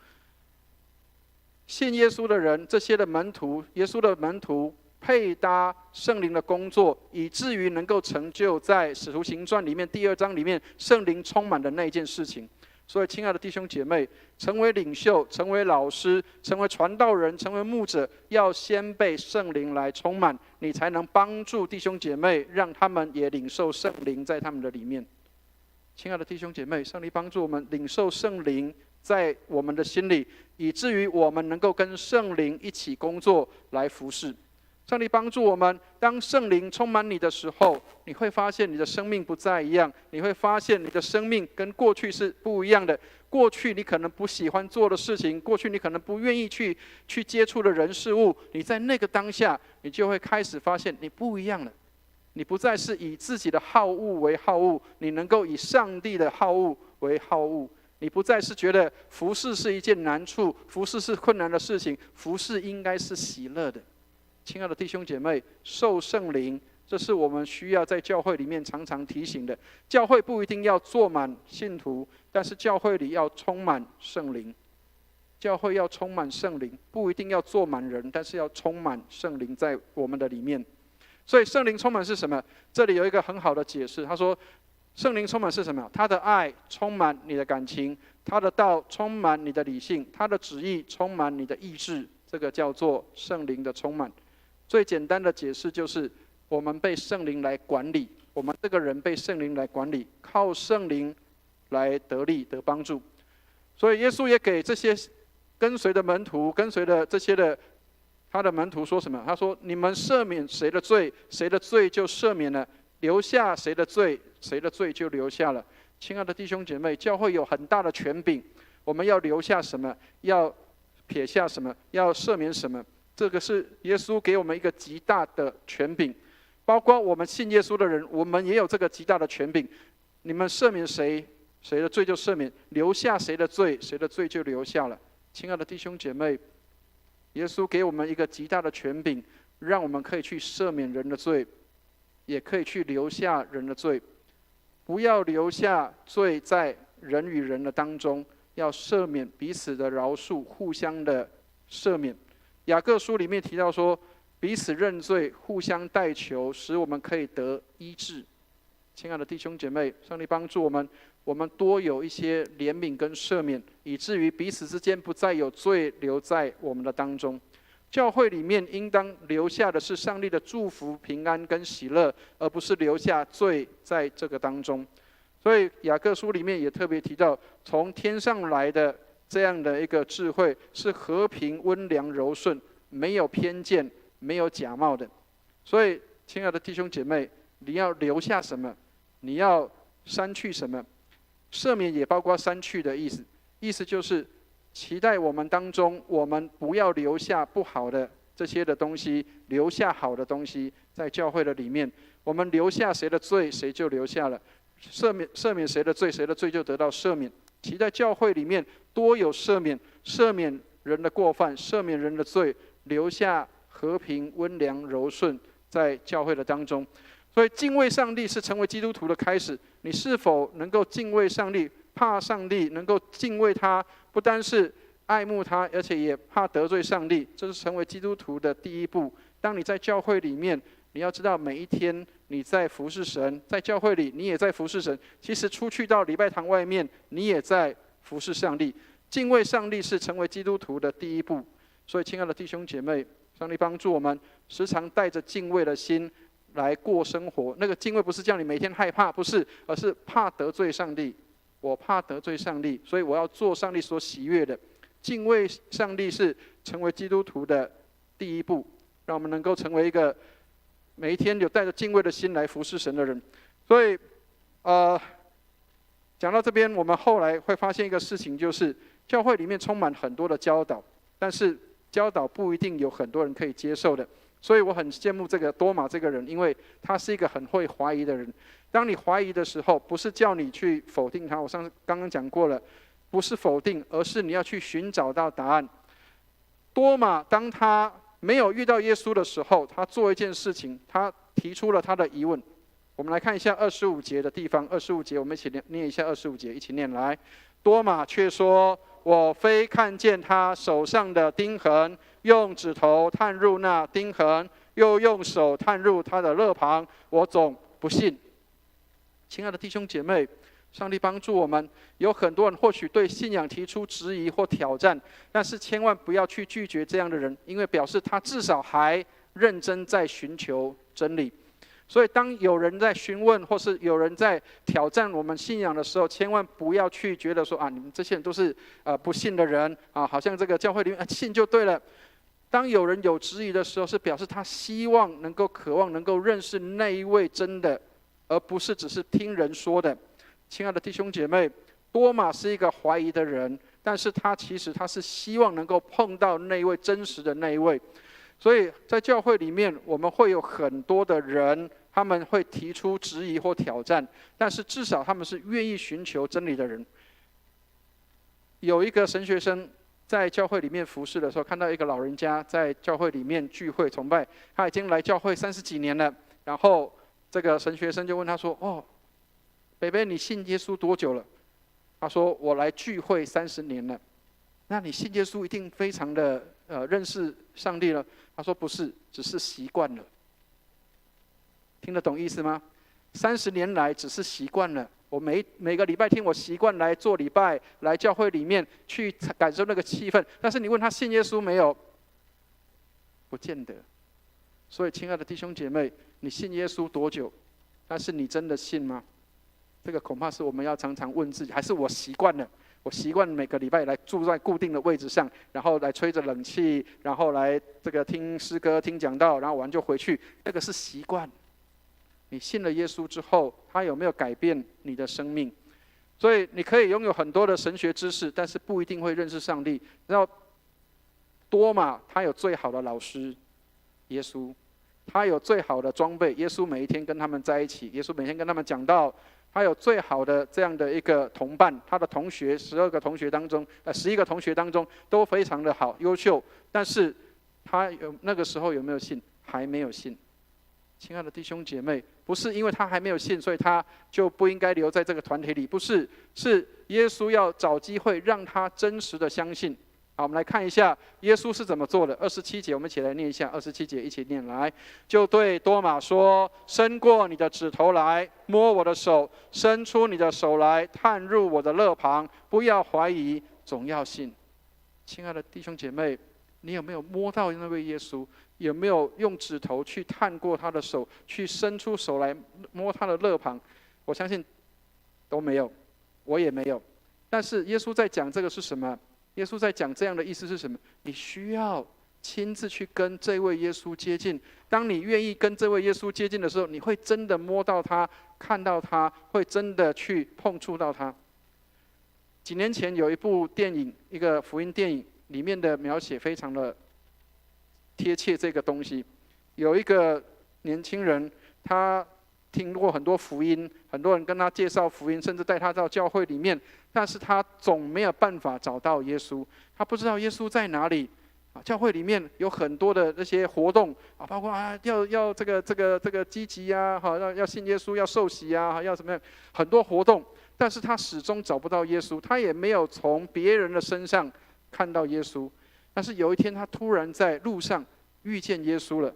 信耶稣的人，这些的门徒，耶稣的门徒配搭圣灵的工作，以至于能够成就在使徒行传里面第2章里面圣灵充满的那一件事情。所以，亲爱的弟兄姐妹，成为领袖、成为老师、成为传道人、成为牧者，要先被圣灵来充满，你才能帮助弟兄姐妹，让他们也领受圣灵在他们的里面。亲爱的弟兄姐妹，上帝帮助我们领受圣灵在我们的心里，以至于我们能够跟圣灵一起工作来服侍。上帝帮助我们，当圣灵充满你的时候，你会发现你的生命不再一样，你会发现你的生命跟过去是不一样的。过去你可能不喜欢做的事情，过去你可能不愿意去接触的人事物，你在那个当下，你就会开始发现你不一样了。你不再是以自己的好恶为好恶，你能够以上帝的好恶为好恶。你不再是觉得服事是一件难处，服事是困难的事情，服事应该是喜乐的。亲爱的弟兄姐妹，受圣灵，这是我们需要在教会里面常常提醒的。教会不一定要坐满信徒，但是教会里要充满圣灵。教会要充满圣灵，不一定要坐满人，但是要充满圣灵在我们的里面。所以圣灵充满是什么？这里有一个很好的解释，他说圣灵充满是什么？他的爱充满你的感情，他的道充满你的理性，他的旨意充满你的意志，这个叫做圣灵的充满。最简单的解释就是，我们被圣灵来管理，我们这个人被圣灵来管理，靠圣灵来得力得帮助。所以耶稣也给这些跟随的门徒，跟随的这些的他的门徒说什么？他说：“你们赦免谁的罪，谁的罪就赦免了；留下谁的罪，谁的罪就留下了。”亲爱的弟兄姐妹，教会有很大的权柄，我们要留下什么？要撇下什么？要赦免什么？这个是耶稣给我们一个极大的权柄，包括我们信耶稣的人，我们也有这个极大的权柄。你们赦免谁，谁的罪就赦免；留下谁的罪，谁的罪就留下了。亲爱的弟兄姐妹，耶稣给我们一个极大的权柄，让我们可以去赦免人的罪，也可以去留下人的罪。不要留下罪在人与人的当中，要赦免彼此的饶恕，互相的赦免。雅各书里面提到说，彼此认罪，互相代求，使我们可以得医治。亲爱的弟兄姐妹，上帝帮助我们，我们多有一些怜悯跟赦免，以至于彼此之间不再有罪留在我们的当中。教会里面应当留下的是上帝的祝福、平安跟喜乐，而不是留下罪在这个当中。所以雅各书里面也特别提到，从天上来的这样的一个智慧是和平、温良、柔顺，没有偏见，没有假冒的。所以，亲爱的弟兄姐妹，你要留下什么？你要删去什么？赦免也包括删去的意思，意思就是期待我们当中，我们不要留下不好的这些的东西，留下好的东西在教会的里面。我们留下谁的罪，谁就留下了；赦免谁的罪，谁的罪就得到赦免。期待教会里面多有赦免，赦免人的过犯，赦免人的罪，留下和平、温良、柔顺在教会的当中。所以敬畏上帝是成为基督徒的开始。你是否能够敬畏上帝，怕上帝，能够敬畏他，不单是爱慕他，而且也怕得罪上帝，这是成为基督徒的第一步。当你在教会里面，你要知道每一天你在服侍神，在教会里你也在服侍神，其实出去到礼拜堂外面，你也在服侍上帝。敬畏上帝是成为基督徒的第一步。所以亲爱的弟兄姐妹，上帝帮助我们，时常带着敬畏的心来过生活。那个敬畏不是叫你每天害怕，不是，而是怕得罪上帝。我怕得罪上帝，所以我要做上帝所喜悦的。敬畏上帝是成为基督徒的第一步，让我们能够成为一个每一天有带着敬畏的心来服侍神的人。所以，讲到这边，我们后来会发现一个事情，就是教会里面充满很多的教导，但是教导不一定有很多人可以接受的。所以我很羡慕这个多马这个人，因为他是一个很会怀疑的人。当你怀疑的时候，不是叫你去否定他，我上次刚刚讲过了，不是否定，而是你要去寻找到答案。多马当他没有遇到耶稣的时候，他做一件事情，他提出了他的疑问。我们来看一下25节的地方，25节我们一起念一下25节，一起念来。多马却说：“我非看见他手上的钉痕，用指头探入那钉痕，又用手探入他的肋旁，我总不信。”亲爱的弟兄姐妹，上帝帮助我们。有很多人或许对信仰提出质疑或挑战，但是千万不要去拒绝这样的人，因为表示他至少还认真在寻求真理。所以当有人在询问或是有人在挑战我们信仰的时候，千万不要去觉得说你们这些人都是不信的人好像这个教会里面信就对了。当有人有质疑的时候，是表示他希望能够渴望能够认识那一位真的，而不是只是听人说的。亲爱的弟兄姐妹，多马是一个怀疑的人，但是其实他是希望能够碰到那一位真实的那一位。所以在教会里面，我们会有很多的人，他们会提出质疑或挑战，但是至少他们是愿意寻求真理的人。有一个神学生在教会里面服侍的时候，看到一个老人家在教会里面聚会崇拜，他已经来教会30几年了。然后这个神学生就问他说：“北北，你信耶稣多久了？”他说：“我来聚会30年了。”那你信耶稣一定非常的认识上帝了？他说：“不是，只是习惯了。”听得懂意思吗？30年来只是习惯了。我每个礼拜天，我习惯来做礼拜，来教会里面去感受那个气氛。但是你问他信耶稣没有？不见得。所以，亲爱的弟兄姐妹，你信耶稣多久？但是你真的信吗？这个恐怕是我们要常常问自己。还是我习惯了？我习惯每个礼拜来住在固定的位置上，然后来吹着冷气，然后来这个听诗歌、听讲道，然后完就回去。那个是习惯。你信了耶稣之后，他有没有改变你的生命？所以你可以拥有很多的神学知识，但是不一定会认识上帝。然后多马他有最好的老师耶稣，他有最好的装备，耶稣每一天跟他们在一起，耶稣每天跟他们讲道。他有最好的这样的一个同伴，他的同学11个同学当中都非常的好优秀，但是他那个时候有没有信？还没有信。亲爱的弟兄姐妹，不是因为他还没有信，所以他就不应该留在这个团体里，不是，是耶稣要找机会让他真实的相信。好，我们来看一下耶稣是怎么做的。27节，我们一起来念一下。27节一起念来，就对多马说：“伸过你的指头来，摸我的手；伸出你的手来，探入我的肋旁。不要怀疑，总要信。”亲爱的弟兄姐妹，你有没有摸到那位耶稣？有没有用指头去探过他的手，去伸出手来摸他的肋旁？我相信都没有，我也没有。但是耶稣在讲这个是什么？耶稣在讲这样的意思是什么？你需要亲自去跟这位耶稣接近。当你愿意跟这位耶稣接近的时候，你会真的摸到他，看到他，会真的去碰触到他。几年前有一部电影，一个福音电影，里面的描写非常的贴切这个东西。有一个年轻人，他听过很多福音，很多人跟他介绍福音，甚至带他到教会里面，但是他总没有办法找到耶稣。他不知道耶稣在哪里。教会里面有很多的那些活动包括要这个积极要信耶稣，要受洗要怎么样，很多活动，但是他始终找不到耶稣，他也没有从别人的身上看到耶稣。但是有一天，他突然在路上遇见耶稣了。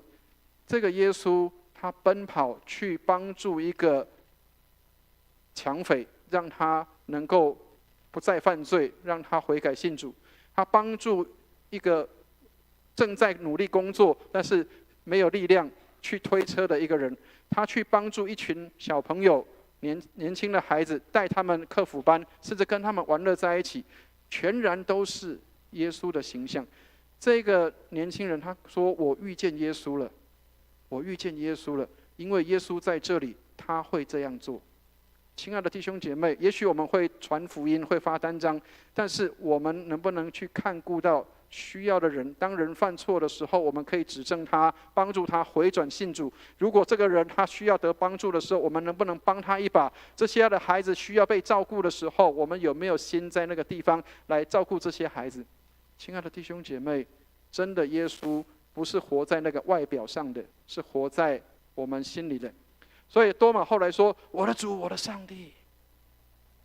这个耶稣，他奔跑去帮助一个抢匪，让他能够不再犯罪，让他悔改信主。他帮助一个正在努力工作，但是没有力量去推车的一个人，他去帮助一群小朋友、年轻的孩子，带他们课辅班，甚至跟他们玩乐在一起，全然都是耶稣的形象。这个年轻人他说：“我遇见耶稣了，我遇见耶稣了，因为耶稣在这里，他会这样做。”亲爱的弟兄姐妹，也许我们会传福音，会发单张，但是我们能不能去看顾到需要的人？当人犯错的时候，我们可以指正他，帮助他回转信主。如果这个人他需要得帮助的时候，我们能不能帮他一把？这些的孩子需要被照顾的时候，我们有没有心在那个地方来照顾这些孩子？亲爱的弟兄姐妹，真的耶稣不是活在那个外表上的，是活在我们心里的。所以多马后来说：“我的主，我的上帝。”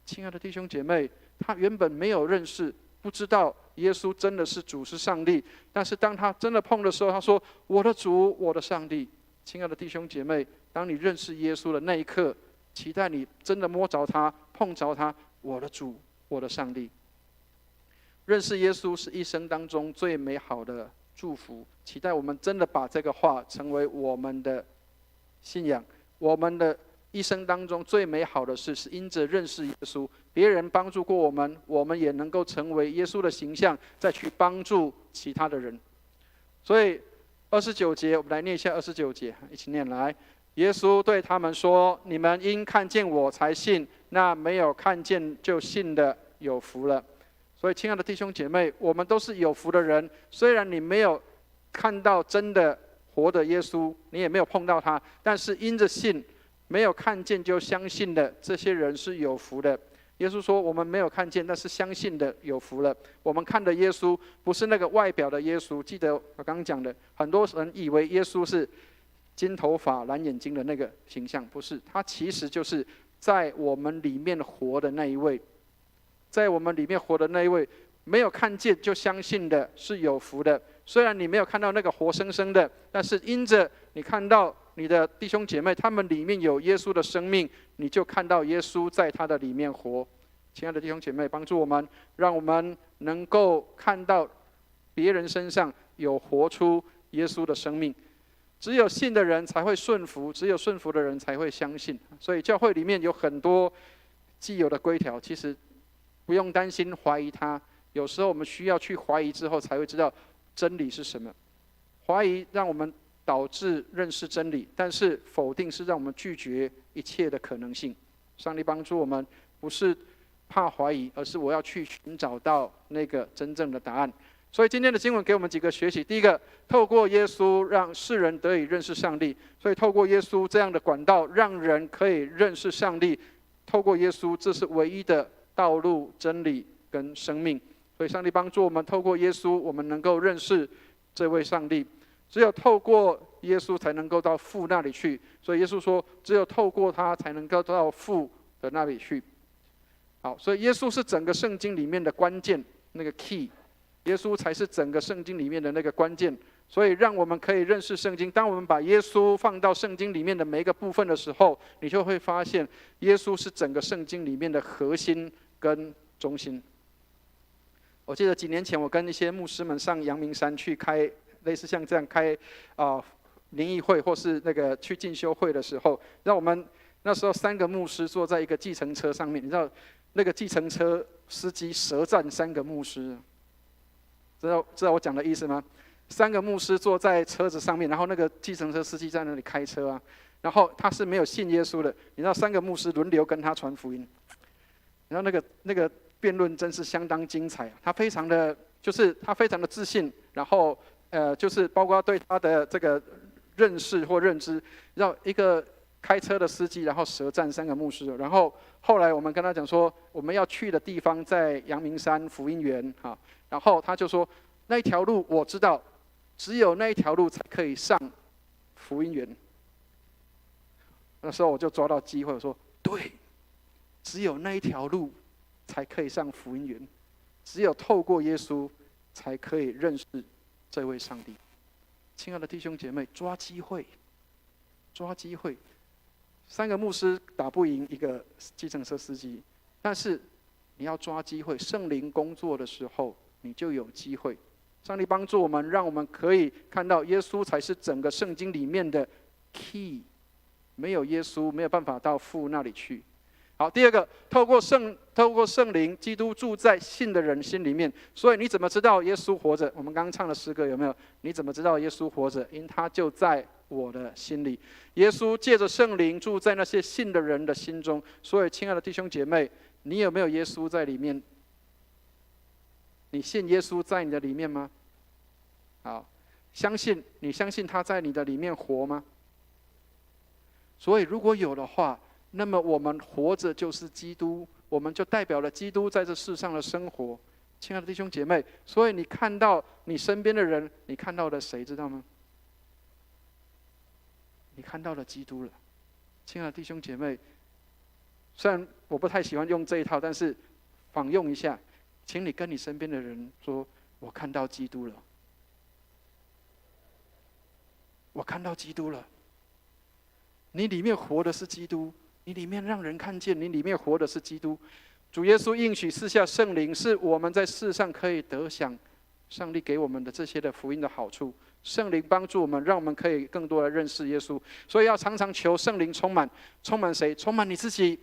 亲爱的弟兄姐妹，他原本没有认识，不知道耶稣真的是主，是上帝。但是当他真的碰的时候，他说：“我的主，我的上帝。”亲爱的弟兄姐妹，当你认识耶稣的那一刻，期待你真的摸着他、碰着他，我的主，我的上帝。认识耶稣是一生当中最美好的祝福，期待我们真的把这个话成为我们的信仰。我们的一生当中最美好的事，是因着认识耶稣，别人帮助过我们，我们也能够成为耶稣的形象，再去帮助其他的人。所以29节，我们来念一下29节，一起念来。耶稣对他们说：“你们因看见我才信，那没有看见就信的有福了。”所以，亲爱的弟兄姐妹，我们都是有福的人。虽然你没有看到真的活的耶稣，你也没有碰到他，但是因着信，没有看见就相信的这些人是有福的。耶稣说：“我们没有看见，但是相信的有福了。”我们看的耶稣不是那个外表的耶稣。记得我刚刚讲的，很多人以为耶稣是金头发、蓝眼睛的那个形象，不是，他其实就是在我们里面活的那一位。在我们里面活的那一位，没有看见就相信的是有福的。虽然你没有看到那个活生生的，但是因着你看到你的弟兄姐妹，他们里面有耶稣的生命，你就看到耶稣在他的里面活。亲爱的弟兄姐妹，帮助我们，让我们能够看到别人身上有活出耶稣的生命。只有信的人才会顺服，只有顺服的人才会相信。所以教会里面有很多既有的规条，其实不用担心怀疑它。有时候我们需要去怀疑之后，才会知道真理是什么。怀疑让我们导致认识真理，但是否定是让我们拒绝一切的可能性。上帝帮助我们，不是怕怀疑，而是我要去寻找到那个真正的答案。所以今天的经文给我们几个学习。第一个，透过耶稣让世人得以认识上帝。所以透过耶稣这样的管道，让人可以认识上帝。透过耶稣，这是唯一的道路、真理跟生命。所以上帝帮助我们，透过耶稣，我们能够认识这位上帝。只有透过耶稣才能够到父那里去。所以耶稣说，只有透过他才能够到父的那里去。好，所以耶稣是整个圣经里面的关键，那个 key。耶稣才是整个圣经里面的那个关键。所以让我们可以认识圣经。当我们把耶稣放到圣经里面的每一个部分的时候，你就会发现，耶稣是整个圣经里面的核心跟中心。我记得几年前，我跟一些牧师们上阳明山去开类似像这样开灵异会，或是那个去进修会的时候，让我们那时候3个牧师坐在一个计程车上面，你知道那个计程车司机舌战3个牧师，知道我讲的意思吗？3个牧师坐在车子上面，然后那个计程车司机在那里开车啊，然后他是没有信耶稣的，你知道3个牧师轮流跟他传福音，然后那个辩论真是相当精彩，他非常的自信，然后就是包括对他的这个认识或认知，让一个开车的司机，然后舌战3个牧师，然后后来我们跟他讲说，我们要去的地方在阳明山福音园哈，然后他就说那一条路我知道，只有那一条路才可以上福音园。那时候我就抓到机会，我说对，只有那一条路才可以上福音园，只有透过耶稣才可以认识这位上帝。亲爱的弟兄姐妹，抓机会，抓机会。3个牧师打不赢一个计程车司机，但是你要抓机会，圣灵工作的时候，你就有机会上帝帮助我们，让我们可以看到耶稣才是整个圣经里面的 key， 没有耶稣没有办法到父那里去。好，第二个，透过圣灵，基督住在信的人心里面。所以你怎么知道耶稣活着？我们刚刚唱的诗歌有没有？你怎么知道耶稣活着？因他就在我的心里。耶稣借着圣灵住在那些信的人的心中。所以，亲爱的弟兄姐妹，你有没有耶稣在里面？你信耶稣在你的里面吗？好，你相信他在你的里面活吗？所以，如果有的话，那么我们活着就是基督，我们就代表了基督在这世上的生活。亲爱的弟兄姐妹，所以你看到你身边的人，你看到了谁知道吗？你看到了基督了。亲爱的弟兄姐妹，虽然我不太喜欢用这一套，但是仿用一下，请你跟你身边的人说：我看到基督了，我看到基督了。你里面活的是基督，你里面让人看见，你里面活的是基督。主耶稣应许赐下圣灵，是我们在世上可以得享上帝给我们的这些的福音的好处。圣灵帮助我们，让我们可以更多的认识耶稣。所以要常常求圣灵充满。充满谁？充满你自己，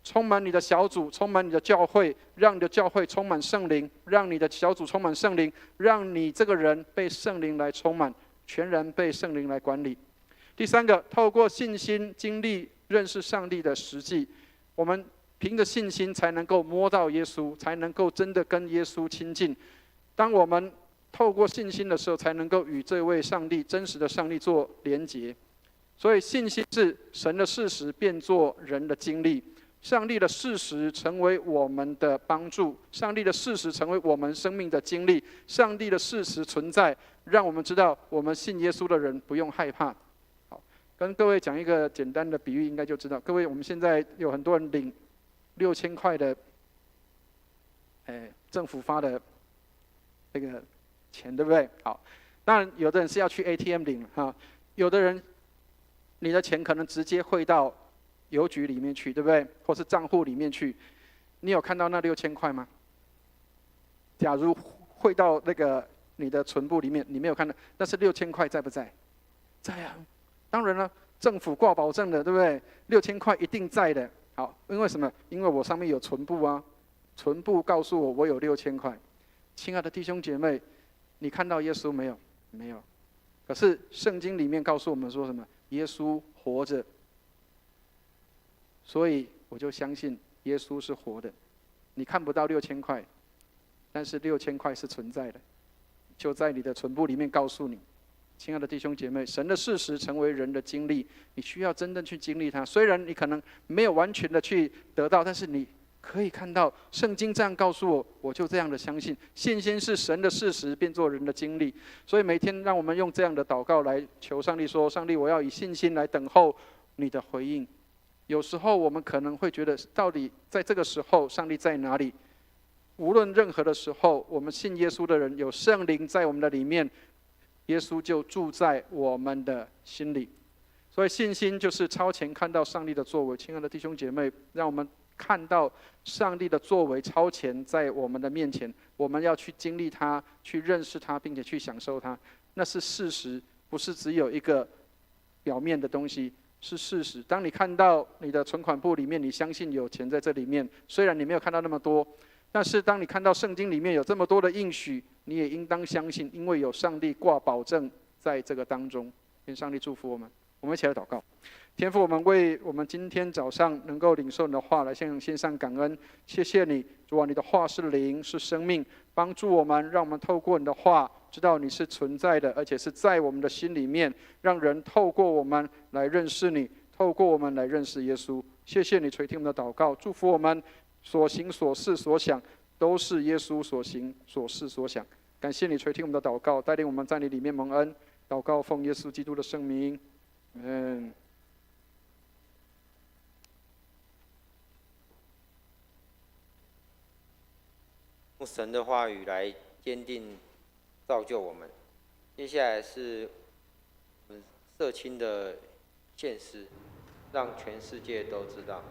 充满你的小组，充满你的教会，让你的教会充满圣灵，让你的小组充满圣灵，让你这个人被圣灵来充满，全然被圣灵来管理。第三个，透过信心经历认识上帝的实际，我们凭着信心才能够摸到耶稣，才能够真的跟耶稣亲近。当我们透过信心的时候，才能够与这位上帝真实的上帝做连结。所以信心是神的事实变作人的经历，上帝的事实成为我们的帮助，上帝的事实成为我们生命的经历，上帝的事实存在，让我们知道我们信耶稣的人不用害怕。跟各位讲一个简单的比喻，应该就知道。各位，我们现在有很多人领6000块的，政府发的这个钱，对不对？好，当然有的人是要去 ATM 领哈，有的人你的钱可能直接汇到邮局里面去，对不对？或是账户里面去。你有看到那6000块吗？假如汇到那个你的存簿里面，你没有看到，那是6000块在不在？在啊。当然了，政府挂保证的，对不对？6000块一定在的。好，因为什么？因为我上面有存簿啊，存簿告诉我有6000块。亲爱的弟兄姐妹，你看到耶稣没有？没有。可是圣经里面告诉我们说什么？耶稣活着。所以我就相信耶稣是活的。你看不到6000块，但是6000块是存在的，就在你的存簿里面告诉你。亲爱的弟兄姐妹，神的事实成为人的经历，你需要真正去经历它。虽然你可能没有完全的去得到，但是你可以看到圣经这样告诉我，我就这样的相信。信心是神的事实变作人的经历。所以每天让我们用这样的祷告来求上帝说：上帝，我要以信心来等候你的回应。有时候我们可能会觉得，到底在这个时候上帝在哪里？无论任何的时候，我们信耶稣的人有圣灵在我们的里面，耶稣就住在我们的心里。所以信心就是超前看到上帝的作为。亲爱的弟兄姐妹，让我们看到上帝的作为超前在我们的面前，我们要去经历它，去认识它，并且去享受它。那是事实，不是只有一个表面的东西，是事实。当你看到你的存款簿里面，你相信有钱在这里面，虽然你没有看到那么多，但是当你看到圣经里面有这么多的应许，你也应当相信，因为有上帝挂保证在这个当中。愿上帝祝福我们。我们一起来祷告。天父，我们为我们今天早上能够领受你的话来向献上感恩。谢谢你，主啊，你的话是灵，是生命，帮助我们，让我们透过你的话知道你是存在的，而且是在我们的心里面，让人透过我们来认识你，透过我们来认识耶稣。谢谢你垂听我们的祷告，祝福我们所行所事所想都是耶稣所行所事所想。感谢你垂听我们的祷告，带领我们在你里面蒙恩。祷告奉耶稣基督的圣名，用神的话语来坚定造就我们。接下来是我们社青的献诗，让全世界都知道。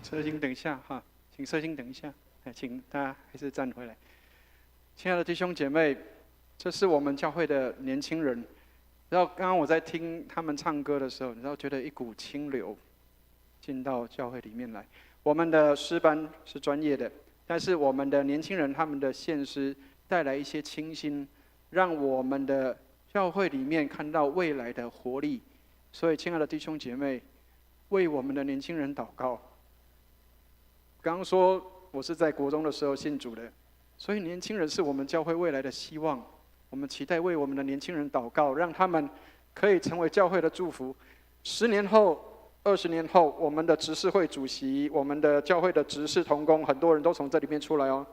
请摄心等一下哈，请摄心等一下，请大家还是站回来。亲爱的弟兄姐妹，这是我们教会的年轻人。然后刚刚我在听他们唱歌的时候，你知道觉得一股清流进到教会里面来。我们的诗班是专业的，但是我们的年轻人他们的献诗带来一些清新，让我们的教会里面看到未来的活力。所以，亲爱的弟兄姐妹，为我们的年轻人祷告。刚刚说我是在国中的时候信主的，所以年轻人是我们教会未来的希望。我们期待为我们的年轻人祷告，让他们可以成为教会的祝福。10年后、20年后，我们的执事会主席、我们的教会的执事同工，很多人都从这里面出来哦。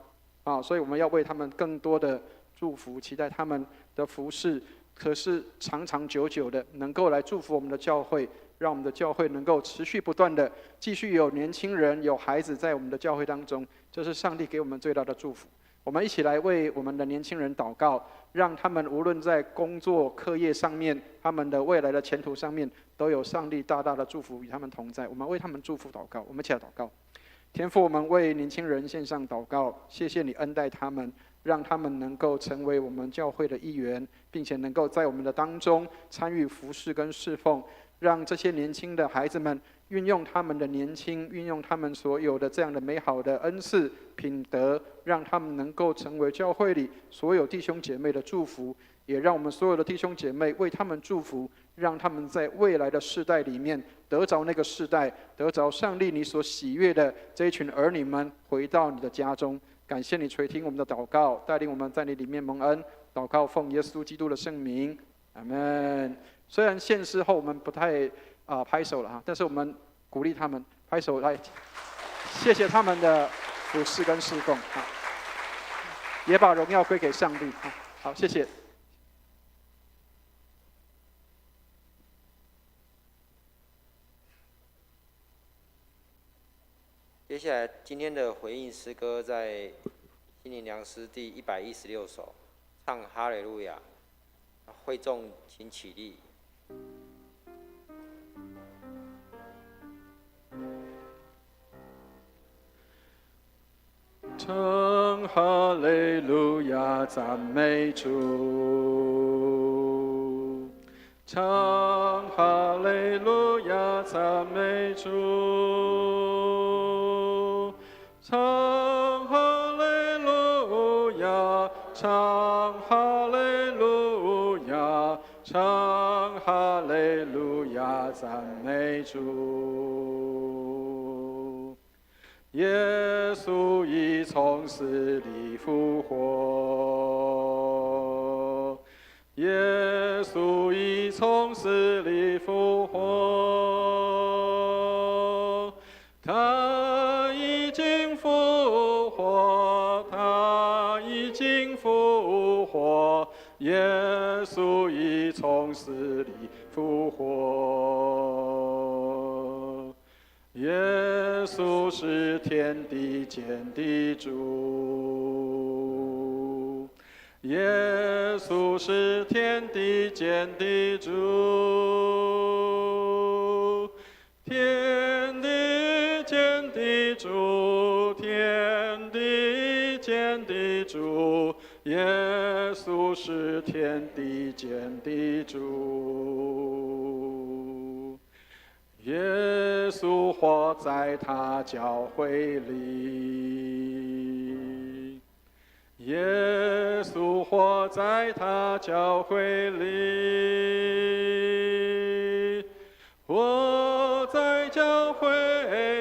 所以我们要为他们更多的祝福，期待他们的服事，可是长长久久的，能够来祝福我们的教会，让我们的教会能够持续不断的继续有年轻人、有孩子在我们的教会当中，这是上帝给我们最大的祝福。我们一起来为我们的年轻人祷告，让他们无论在工作、课业上面，他们的未来的前途上面，都有上帝大大的祝福与他们同在。我们为他们祝福祷告，我们一起来祷告。天父，我们为年轻人献上祷告，谢谢你恩待他们，让他们能够成为我们教会的一员，并且能够在我们的当中参与服事跟侍奉，让这些年轻的孩子们运用他们的年轻，运用他们所有的这样的美好的恩赐品德，让他们能够成为教会里所有弟兄姐妹的祝福，也让我们所有的弟兄姐妹为他们祝福，让他们在未来的世代里面得着那个世代，得着上帝你所喜悦的这一群儿女们回到你的家中。感谢你垂听我们的祷告，带领我们在你里面蒙恩。祷告奉耶稣基督的圣名，阿们。虽然献诗后我们不太拍手了哈，但是我们鼓励他们拍手来，谢谢他们的服事跟侍奉啊，也把荣耀归给上帝啊。好，谢谢。接下来今天的回应诗歌在心灵良诗第116首，唱哈利路亚。会众请起立。唱哈利路亚，赞美主。唱哈利路亚，赞美主。唱哈利路亚，唱哈利路亚，唱哈利路亚，赞美主。耶稣已从死里复活，耶稣已从死里复活，他已经复活，他已经复活，耶稣已从死里复活。耶稣是天地间的主，耶稣是天地间的主，天地间的主，天地间的主，耶稣是天地间的主。耶稣活在他教会里，耶稣活在他教会里，活在教会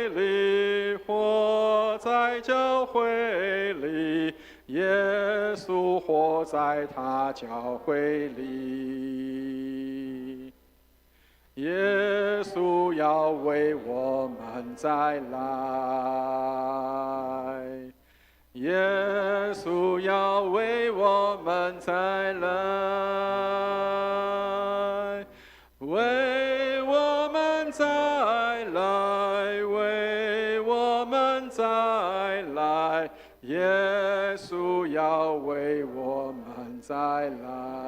里，活在教会里，耶稣活在他教会里。耶稣要为我们再来，耶稣要为我们再来，为我们再来，为我们再来，耶稣要为我们再来。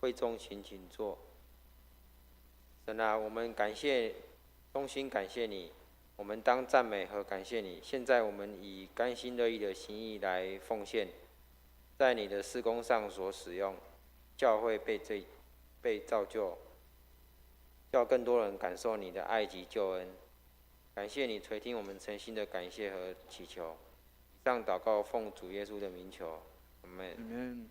会众请坐。神啊，我们衷心感谢你，我们当赞美和感谢你。现在我们以甘心乐意的心意来奉献，在你的事工上所使用，教会被造就，叫更多人感受你的爱及救恩。感谢你垂听我们诚心的感谢和祈求。以上祷告奉主耶稣的名求，阿们。Amen。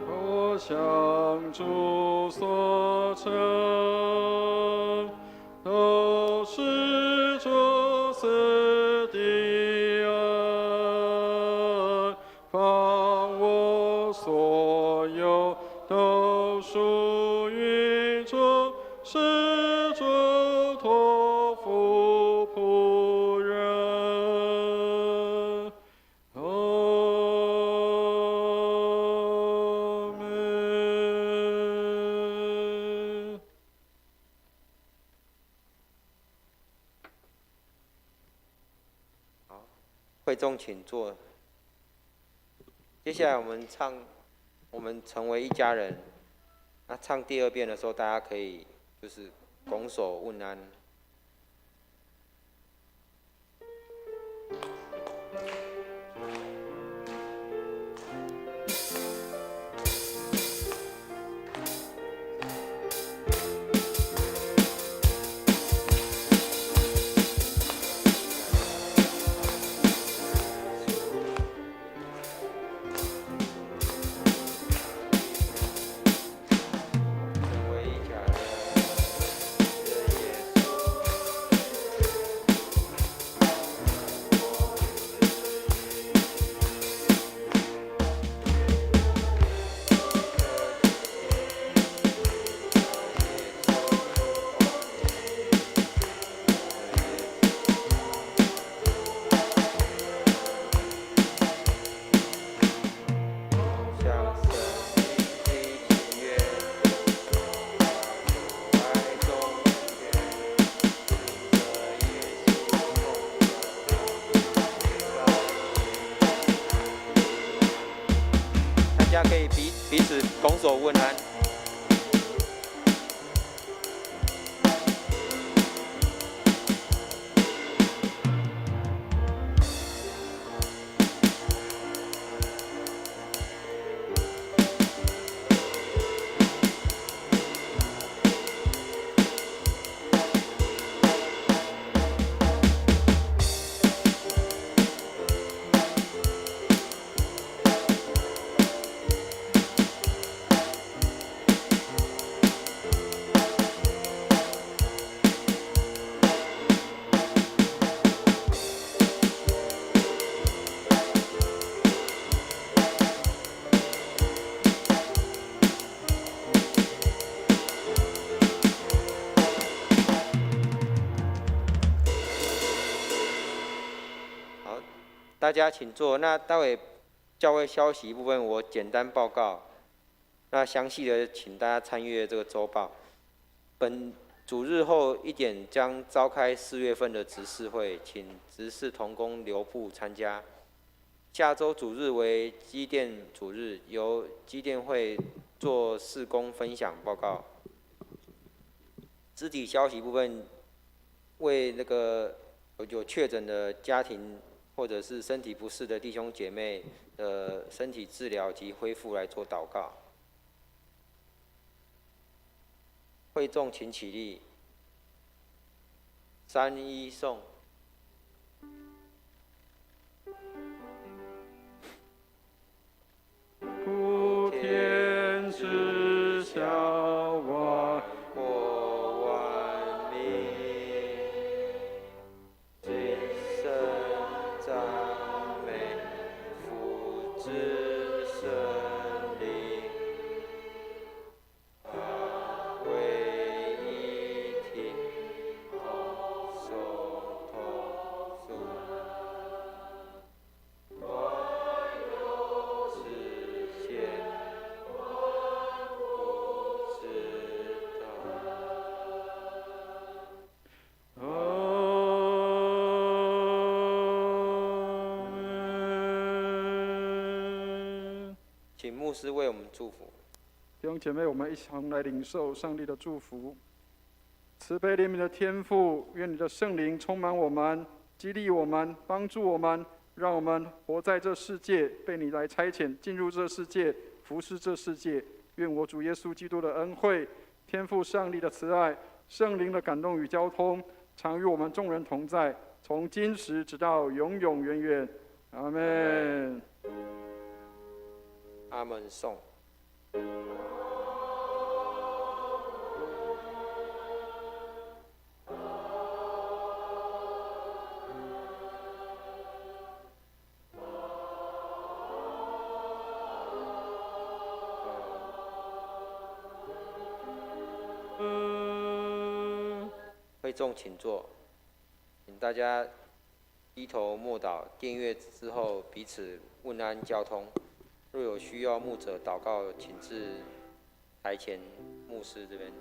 我向主所求，都是主赐的恩，放我所有都属于主，是主托付仆人。会众请坐。接下来我们唱《我们成为一家人》。那唱第二遍的时候，大家可以就是拱手问安。大家可以彼此拱手问安。大家请坐。那待会教会消息部分我简单报告，那详细的请大家参阅这个周报。本主日后1点将召开4月份的执事会，请执事同工留步参加。下周主日为基甸主日，由基甸会做事工分享报告。肢体消息部分，为那个有确诊的家庭或者是身体不适的弟兄姐妹的身体治疗及恢复来做祷告。会众请起立。3一颂。普天之下万国万民，今生赞美父子圣灵，为一体，同手同足，万有之间，万物之道。请牧师为我们祝福。弟兄姐妹，我们一同来领受上帝的祝福。慈悲怜悯的天父，愿你的圣灵充满我们，激励我们，帮助我们，让我们活在这世界，被你来差遣进入这世界，服侍这世界。愿我主耶稣基督的恩惠、天父上帝的慈爱、圣灵的感动与交通，常与我们众人同在，从今时直到永永远远。阿们。阿门颂。会众请坐，请大家低头默祷，订阅之后彼此问安交通。若有需要牧者祷告，请至台前牧师这边。